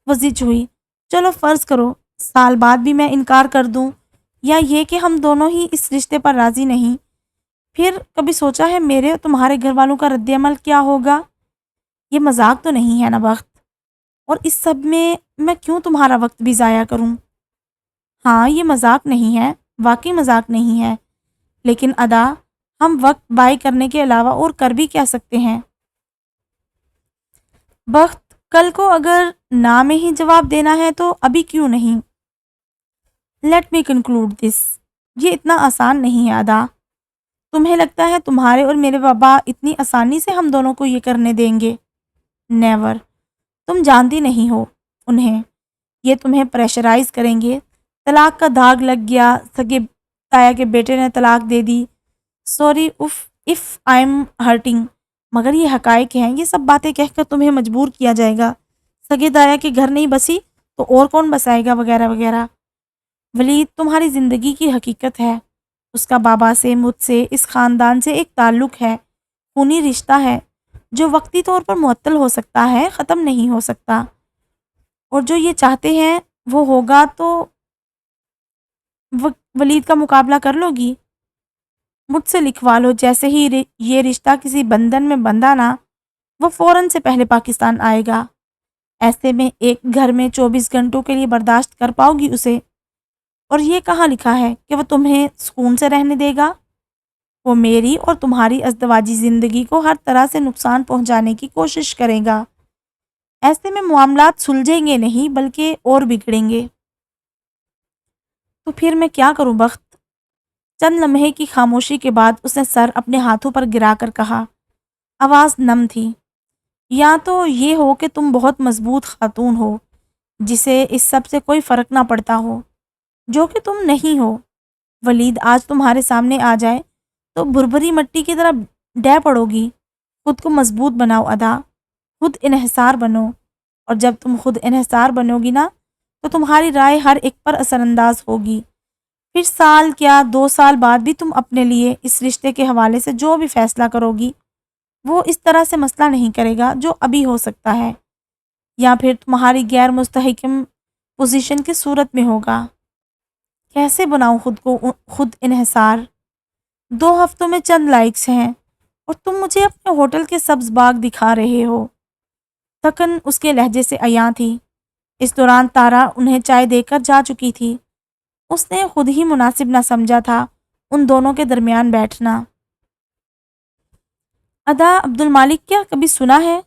وہ زج ہوئی۔ چلو فرض کرو سال بعد بھی میں انکار کر دوں، یا یہ کہ ہم دونوں ہی اس رشتے پر راضی نہیں، پھر کبھی سوچا ہے میرے اور تمہارے گھر والوں کا رد عمل کیا ہوگا؟ یہ مذاق تو نہیں ہے نا بخت؟ اور اس سب میں کیوں تمہارا وقت بھی ضائع کروں؟ ہاں یہ مذاق نہیں ہے، واقعی مذاق نہیں ہے، لیکن ادا، ہم وقت ضائع کرنے کے علاوہ اور کر بھی کیا سکتے ہیں؟ بخت، کل کو اگر نہ میں ہی جواب دینا ہے تو ابھی کیوں نہیں؟ Let me conclude this. یہ اتنا آسان نہیں ہے ادا۔ تمہیں لگتا ہے تمہارے اور میرے بابا اتنی آسانی سے ہم دونوں کو یہ کرنے دیں گے؟ نیور۔ تم جانتی نہیں ہو انہیں، یہ تمہیں پریشرائز کریں گے۔ طلاق کا داغ لگ گیا، سگے تایا کے بیٹے نے طلاق دے دی۔ Sorry if I am hurting, مگر یہ حقائق ہیں، یہ سب باتیں کہہ کر تمہیں مجبور کیا جائے گا۔ سگے دایا کے گھر نہیں بسی تو اور کون بسائے گا، وغیرہ وغیرہ۔ ولید، تمہاری زندگی کی حقیقت ہے، اس کا بابا سے، مجھ سے، اس خاندان سے ایک تعلق ہے، خونی رشتہ ہے، جو وقتی طور پر معطل ہو سکتا ہے، ختم نہیں ہو سکتا، اور جو یہ چاہتے ہیں وہ ہوگا۔ تو ولید کا مقابلہ کر لو گی؟ مجھ سے لکھوا لو، جیسے ہی یہ رشتہ کسی بندھن میں بندھا نا، وہ فوراً سے پہلے پاکستان آئے گا۔ ایسے میں ایک گھر میں 24 گھنٹوں کے لیے برداشت کر پاؤ گی اسے؟ اور یہ کہاں لکھا ہے کہ وہ تمہیں سکون سے رہنے دے گا؟ وہ میری اور تمہاری ازدواجی زندگی کو ہر طرح سے نقصان پہنچانے کی کوشش کرے گا۔ ایسے میں معاملات سلجھیں گے نہیں بلکہ اور بگڑیں گے۔ تو پھر میں کیا کروں بخت؟ چند لمحے کی خاموشی کے بعد اس نے سر اپنے ہاتھوں پر گرا کر کہا، آواز نم تھی۔ یا تو یہ ہو کہ تم بہت مضبوط خاتون ہو جسے اس سب سے کوئی فرق نہ پڑتا ہو، جو کہ تم نہیں ہو۔ ولید آج تمہارے سامنے آ جائے تو بھربھری مٹی کی طرح ڈہ پڑو گی۔ خود کو مضبوط بناؤ ادا، خود انحصار بنو، اور جب تم خود انحصار بنو گی نا تو تمہاری رائے ہر ایک پر اثر انداز ہوگی۔ پھر سال کیا 2 سال بعد بھی تم اپنے لیے اس رشتے کے حوالے سے جو بھی فیصلہ کرو گی وہ اس طرح سے مسئلہ نہیں کرے گا جو ابھی ہو سکتا ہے، یا پھر تمہاری غیر مستحکم پوزیشن کی صورت میں ہوگا۔ کیسے بناؤں خود کو خود انحصار؟ 2 ہفتوں میں چند لائکس ہیں اور تم مجھے اپنے ہوٹل کے سبز باغ دکھا رہے ہو۔ تھکن اس کے لہجے سے عیاں تھی۔ اس دوران تارا انہیں چائے دے کر جا چکی تھی۔ اس نے خود ہی مناسب نہ سمجھا تھا ان دونوں کے درمیان بیٹھنا۔ ادا، عبد المالک کیا کبھی سنا ہے،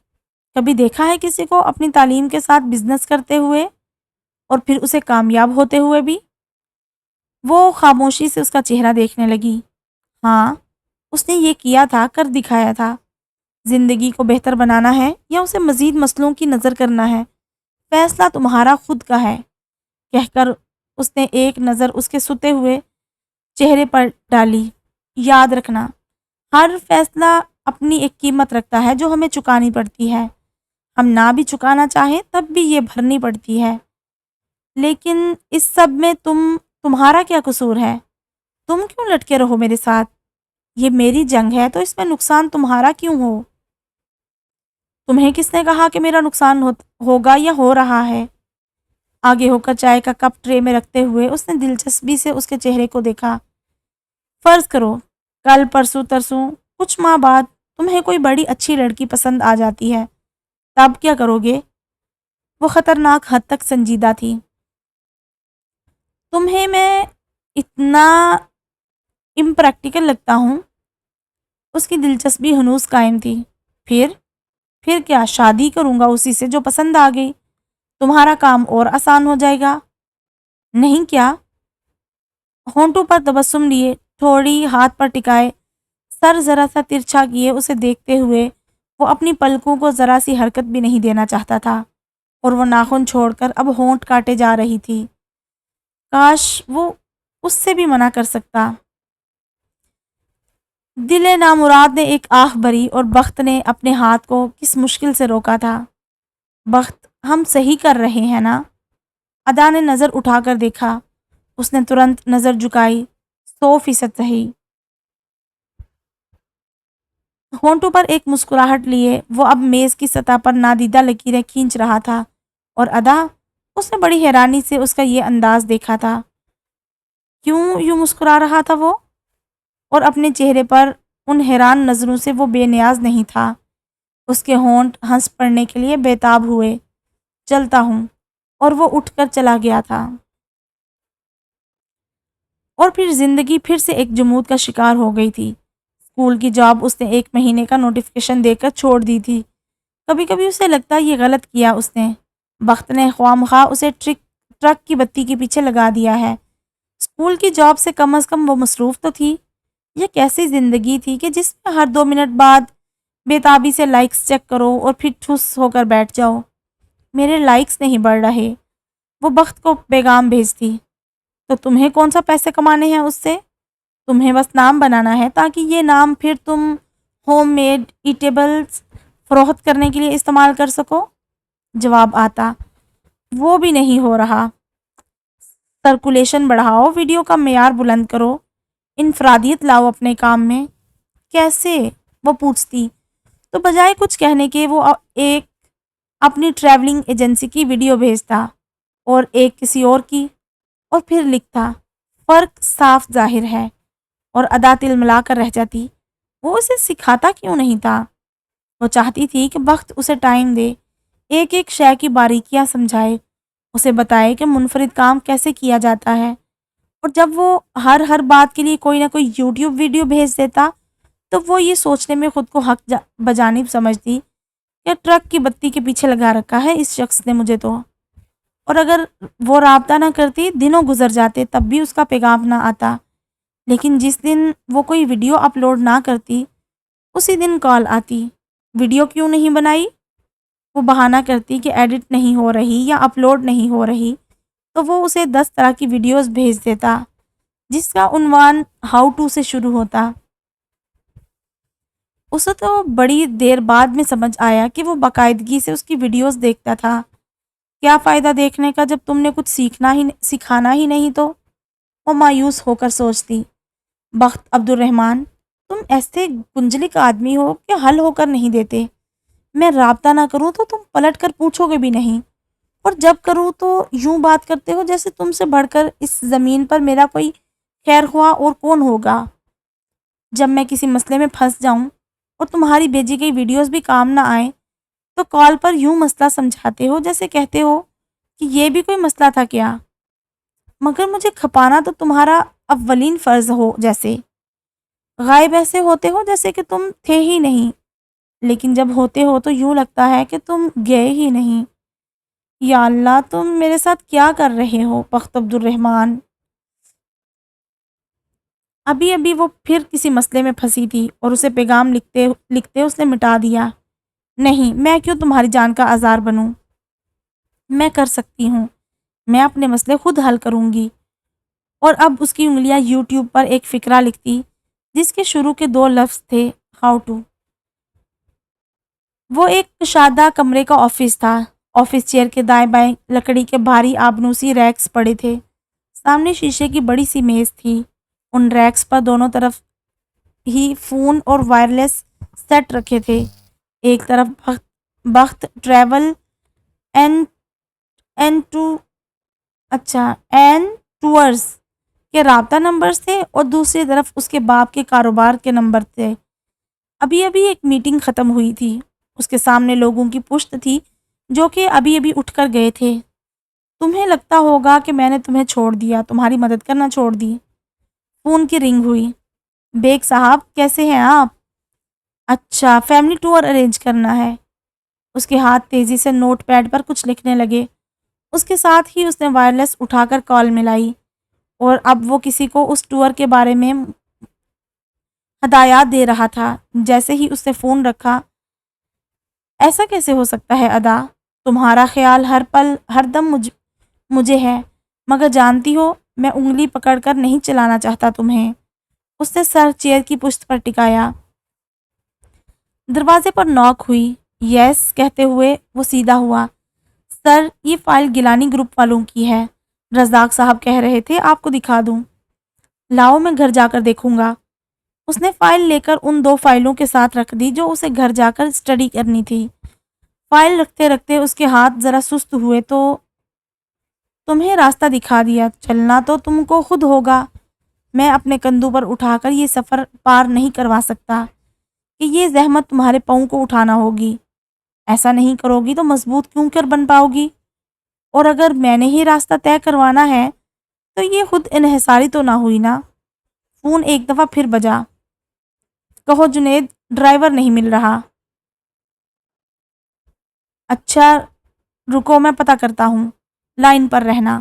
کبھی دیکھا ہے کسی کو اپنی تعلیم کے ساتھ بزنس کرتے ہوئے اور پھر اسے کامیاب ہوتے ہوئے بھی؟ وہ خاموشی سے اس کا چہرہ دیکھنے لگی۔ ہاں، اس نے یہ کیا تھا، کر دکھایا تھا۔ زندگی کو بہتر بنانا ہے یا اسے مزید مسئلوں کی نظر کرنا ہے، فیصلہ تمہارا خود کا ہے، کہہ کر اس نے ایک نظر اس کے ستے ہوئے چہرے پر ڈالی۔ یاد رکھنا، ہر فیصلہ اپنی ایک قیمت رکھتا ہے جو ہمیں چکانی پڑتی ہے۔ ہم نہ بھی چکانا چاہیں تب بھی یہ بھرنی پڑتی ہے۔ لیکن اس سب میں تمہارا کیا قصور ہے؟ تم کیوں لٹکے رہو میرے ساتھ؟ یہ میری جنگ ہے تو اس میں نقصان تمہارا کیوں ہو؟ تمہیں کس نے کہا کہ میرا نقصان ہوگا یا ہو رہا ہے؟ آگے ہو کر چائے کا کپ ٹرے میں رکھتے ہوئے اس نے دلچسپی سے اس کے چہرے کو دیکھا۔ فرض کرو کل پرسوں ترسوں کچھ ماہ بعد تمہیں کوئی بڑی اچھی لڑکی پسند آ جاتی ہے، تب کیا کرو گے؟ وہ خطرناک حد تک سنجیدہ تھی۔ تمہیں میں اتنا امپریکٹیکل لگتا ہوں؟ اس کی دلچسپی ہنوز قائم تھی۔ پھر کیا، شادی کروں گا اسی سے جو پسند آ گئی، تمہارا کام اور آسان ہو جائے گا۔ نہیں کیا؟ ہونٹوں پر تبسم لیے، تھوڑی ہاتھ پر ٹکائے، سر ذرا سا ترچھا کیے اسے دیکھتے ہوئے وہ اپنی پلکوں کو ذرا سی حرکت بھی نہیں دینا چاہتا تھا اور وہ ناخن چھوڑ کر اب ہونٹ کاٹے جا رہی تھی۔ کاش وہ اس سے بھی منع کر سکتا۔ دل نامراد نے ایک آہ بھری اور بخت نے اپنے ہاتھ کو کس مشکل سے روکا تھا۔ بخت، ہم صحیح کر رہے ہیں نا؟ ادا نے نظر اٹھا کر دیکھا۔ اس نے ترنت نظر جھکائی۔ 100% صحیح۔ ہونٹوں پر ایک مسکراہٹ لیے وہ اب میز کی سطح پر نادیدہ لکیریں کھینچ رہا تھا، اور ادا، اس نے بڑی حیرانی سے اس کا یہ انداز دیکھا تھا۔ کیوں یوں مسکرا رہا تھا وہ؟ اور اپنے چہرے پر ان حیران نظروں سے وہ بے نیاز نہیں تھا۔ اس کے ہونٹ ہنس پڑنے کے لیے بےتاب ہوئے۔ چلتا ہوں، اور وہ اٹھ کر چلا گیا تھا۔ اور پھر زندگی پھر سے ایک جمود کا شکار ہو گئی تھی۔ اسکول کی جاب اس نے 1 مہینے کا نوٹیفیکیشن دے کر چھوڑ دی تھی۔ کبھی کبھی اسے لگتا یہ غلط کیا اس نے، بخت نے خواہ مخواہ اسے ٹرک کی بتی کے پیچھے لگا دیا ہے۔ اسکول کی جاب سے کم از کم وہ مصروف تو تھی۔ یہ کیسی زندگی تھی کہ جس میں ہر 2 منٹ بعد بےتابی سے لائکس چیک کرو اور پھر ٹھس ہو کر بیٹھ جاؤ۔ میرے لائکس نہیں بڑھ رہے، وہ بخت کو پیغام بھیجتی۔ تو تمہیں کون سا پیسے کمانے ہیں اس سے؟ تمہیں بس نام بنانا ہے تاکہ یہ نام پھر تم ہوم میڈ ایٹیبلز فروخت کرنے کے لیے استعمال کر سکو۔ جواب آتا، وہ بھی نہیں ہو رہا۔ سرکولیشن بڑھاؤ، ویڈیو کا معیار بلند کرو، انفرادیت لاؤ اپنے کام میں۔ کیسے؟ وہ پوچھتی تو بجائے کچھ کہنے کے وہ ایک اپنی ٹریولنگ ایجنسی کی ویڈیو بھیجتا اور ایک کسی اور کی، اور پھر لکھتا، فرق صاف ظاہر ہے، اور ادا تل ملا کر رہ جاتی۔ وہ اسے سکھاتا کیوں نہیں تھا؟ وہ چاہتی تھی کہ بخت اسے ٹائم دے، ایک ایک شے کی باریکیاں سمجھائے، اسے بتائے کہ منفرد کام کیسے کیا جاتا ہے۔ اور جب وہ ہر بات کے لیے کوئی نہ کوئی یوٹیوب ویڈیو بھیج دیتا تو وہ یہ سوچنے میں خود کو حق بجانب سمجھتی کہ ٹرک کی بتی کے پیچھے لگا رکھا ہے اس شخص نے مجھے تو۔ اور اگر وہ رابطہ نہ کرتی، دنوں گزر جاتے تب بھی اس کا پیغام نہ آتا، لیکن جس دن وہ کوئی ویڈیو اپلوڈ نہ کرتی اسی دن کال آتی۔ ویڈیو کیوں نہیں بنائی؟ وہ بہانہ کرتی کہ ایڈٹ نہیں ہو رہی یا اپلوڈ نہیں ہو رہی، تو وہ اسے 10 طرح کی ویڈیوز بھیج دیتا جس کا عنوان ہاؤ ٹو سے شروع ہوتا۔ اسے تو بڑی دیر بعد میں سمجھ آیا کہ وہ باقاعدگی سے اس کی ویڈیوز دیکھتا تھا۔ کیا فائدہ دیکھنے کا جب تم نے کچھ سکھانا ہی نہیں؟ تو وہ مایوس ہو کر سوچتی، بخت عبد الرحمن، تم ایسے گنجلک آدمی ہو کہ حل ہو کر نہیں دیتے۔ میں رابطہ نہ کروں تو تم پلٹ کر پوچھو گے بھی نہیں، اور جب کروں تو یوں بات کرتے ہو جیسے تم سے بڑھ کر اس زمین پر میرا کوئی خیر خواہ اور کون ہوگا۔ جب میں کسی مسئلے میں پھنس جاؤں اور تمہاری بھیجی گئی ویڈیوز بھی کام نہ آئیں تو کال پر یوں مسئلہ سمجھاتے ہو جیسے کہتے ہو کہ یہ بھی کوئی مسئلہ تھا کیا؟ مگر مجھے کھپانا تو تمہارا اولین فرض ہو، جیسے غائب ایسے ہوتے ہو جیسے کہ تم تھے ہی نہیں، لیکن جب ہوتے ہو تو یوں لگتا ہے کہ تم گئے ہی نہیں۔ یا اللہ، تم میرے ساتھ کیا کر رہے ہو بخت عبد الرحمن؟ ابھی ابھی وہ پھر کسی مسئلے میں پھنسی تھی اور اسے پیغام لکھتے لکھتے اس نے مٹا دیا۔ نہیں، میں کیوں تمہاری جان کا آزار بنوں؟ میں کر سکتی ہوں، میں اپنے مسئلے خود حل کروں گی۔ اور اب اس کی انگلیاں یوٹیوب پر ایک فقرہ لکھتی جس کے شروع کے 2 لفظ تھے ہاؤ ٹو۔ وہ ایک کشادہ کمرے کا آفس تھا۔ آفس چیئر کے دائیں بائیں لکڑی کے بھاری آبنوسی ریکس پڑے تھے۔ سامنے شیشے کی بڑی سی میز تھی۔ ان ریکس پر دونوں طرف ہی فون اور وائرلیس سیٹ رکھے تھے۔ ایک طرف Bakht travel N N two N tours کے رابطہ نمبرز تھے اور دوسری طرف اس کے باپ کے کاروبار کے نمبر تھے۔ ابھی ابھی ایک میٹنگ ختم ہوئی تھی۔ اس کے سامنے لوگوں کی پشت تھی جو کہ ابھی ابھی اٹھ کر گئے تھے۔ تمہیں لگتا ہوگا کہ میں نے تمہیں چھوڑ دیا، تمہاری مدد کرنا چھوڑ دی۔ فون کی رنگ ہوئی۔ بیگ صاحب، کیسے ہیں آپ؟ اچھا، فیملی ٹور ارینج کرنا ہے۔ اس کے ہاتھ تیزی سے نوٹ پیڈ پر کچھ لکھنے لگے۔ اس کے ساتھ ہی اس نے وائرلیس اٹھا کر کال ملائی، اور اب وہ کسی کو اس ٹور کے بارے میں ہدایات دے رہا تھا۔ جیسے ہی اس نے فون رکھا، ایسا کیسے ہو سکتا ہے ادا؟ تمہارا خیال ہر پل ہر دم مجھے ہے، مگر جانتی ہو میں انگلی پکڑ کر نہیں چلانا چاہتا تمہیں۔ اس نے سر چیئر کی پشت پر ٹکایا۔ دروازے پر نوک ہوئی۔ یس کہتے ہوئے وہ سیدھا ہوا۔ سر، یہ فائل گیلانی گروپ والوں کی ہے، رزاق صاحب کہہ رہے تھے آپ کو دکھا دوں۔ لاؤ، میں گھر جا کر دیکھوں گا۔ اس نے فائل لے کر ان 2 فائلوں کے ساتھ رکھ دی جو اسے گھر جا کر اسٹڈی کرنی تھی۔ فائل رکھتے رکھتے اس کے ہاتھ ذرا سست ہوئے تو تمہیں راستہ دکھا دیا، چلنا تو تم کو خود ہوگا۔ میں اپنے کندھوں پر اٹھا کر یہ سفر پار نہیں کروا سکتا کہ یہ زحمت تمہارے پاؤں کو اٹھانا ہوگی۔ ایسا نہیں کرو گی تو مضبوط کیوں کر بن پاؤ گی؟ اور اگر میں نے ہی راستہ طے کروانا ہے تو یہ خود انحصاری تو نہ ہوئی نا؟ فون ایک دفعہ پھر بجا۔ کہو جنید، ڈرائیور نہیں مل رہا۔ اچھا رکو، میں پتہ کرتا ہوں، لائن پر رہنا۔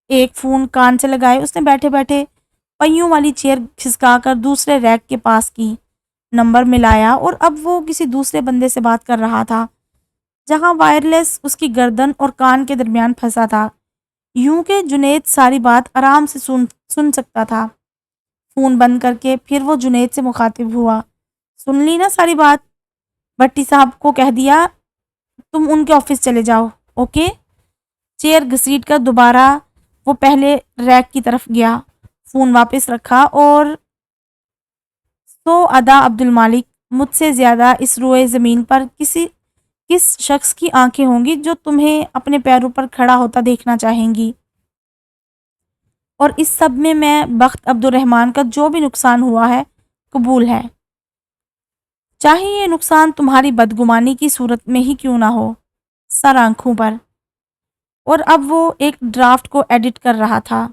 ایک فون کان سے لگائے اس نے بیٹھے بیٹھے پہیوں والی چیئر کھسکا کر دوسرے ریک کے پاس کی، نمبر ملایا، اور اب وہ کسی دوسرے بندے سے بات کر رہا تھا جہاں وائرلیس اس کی گردن اور کان کے درمیان پھنسا تھا، یوں کہ جنید ساری بات آرام سے سن سکتا تھا۔ فون بند کر کے پھر وہ جنید سے مخاطب ہوا۔ سن لی نا ساری بات؟ بھٹی صاحب کو کہہ دیا تم ان کے آفس چلے جاؤ، اوکے؟ چیئر گھسیٹ کر دوبارہ وہ پہلے ریک کی طرف گیا، فون واپس رکھا اور ادا عبد المالک، مجھ سے زیادہ اس روئے زمین پر کس شخص کی آنکھیں ہوں گی جو تمہیں اپنے پیروں پر کھڑا ہوتا دیکھنا چاہیں گی؟ اور اس سب میں بخت عبد الرحمن کا جو بھی نقصان ہوا ہے قبول ہے، چاہے یہ نقصان تمہاری بدگمانی کی صورت میں ہی کیوں نہ ہو۔ سر آنکھوں پر۔ اور اب وہ ایک ڈرافٹ کو ایڈٹ کر رہا تھا۔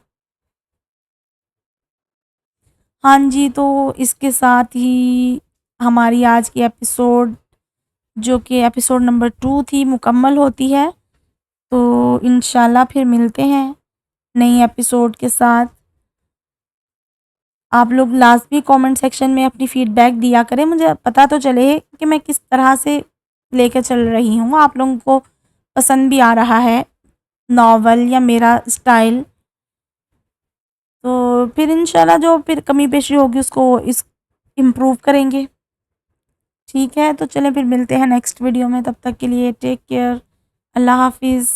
ہاں جی، تو اس کے ساتھ ہی ہماری آج کی ایپیسوڈ، جو کہ ایپیسوڈ نمبر 2 تھی، مکمل ہوتی ہے۔ تو انشاءاللہ پھر ملتے ہیں نئی ایپیسوڈ کے ساتھ۔ آپ لوگ لازمی کامنٹ سیکشن میں اپنی فیڈ بیک دیا کریں، مجھے پتہ تو چلے کہ میں کس طرح سے لے کے چل رہی ہوں. آپ لوگوں کو پسند بھی آ رہا ہے ناول یا میرا اسٹائل. تو پھر انشاءاللہ جو پھر کمی بیشی ہوگی اس کو امپروو کریں گے. ٹھیک ہے، تو چلیں پھر ملتے ہیں نیکسٹ ویڈیو میں. تب تک کے لیے ٹیک کیئر. اللہ حافظ.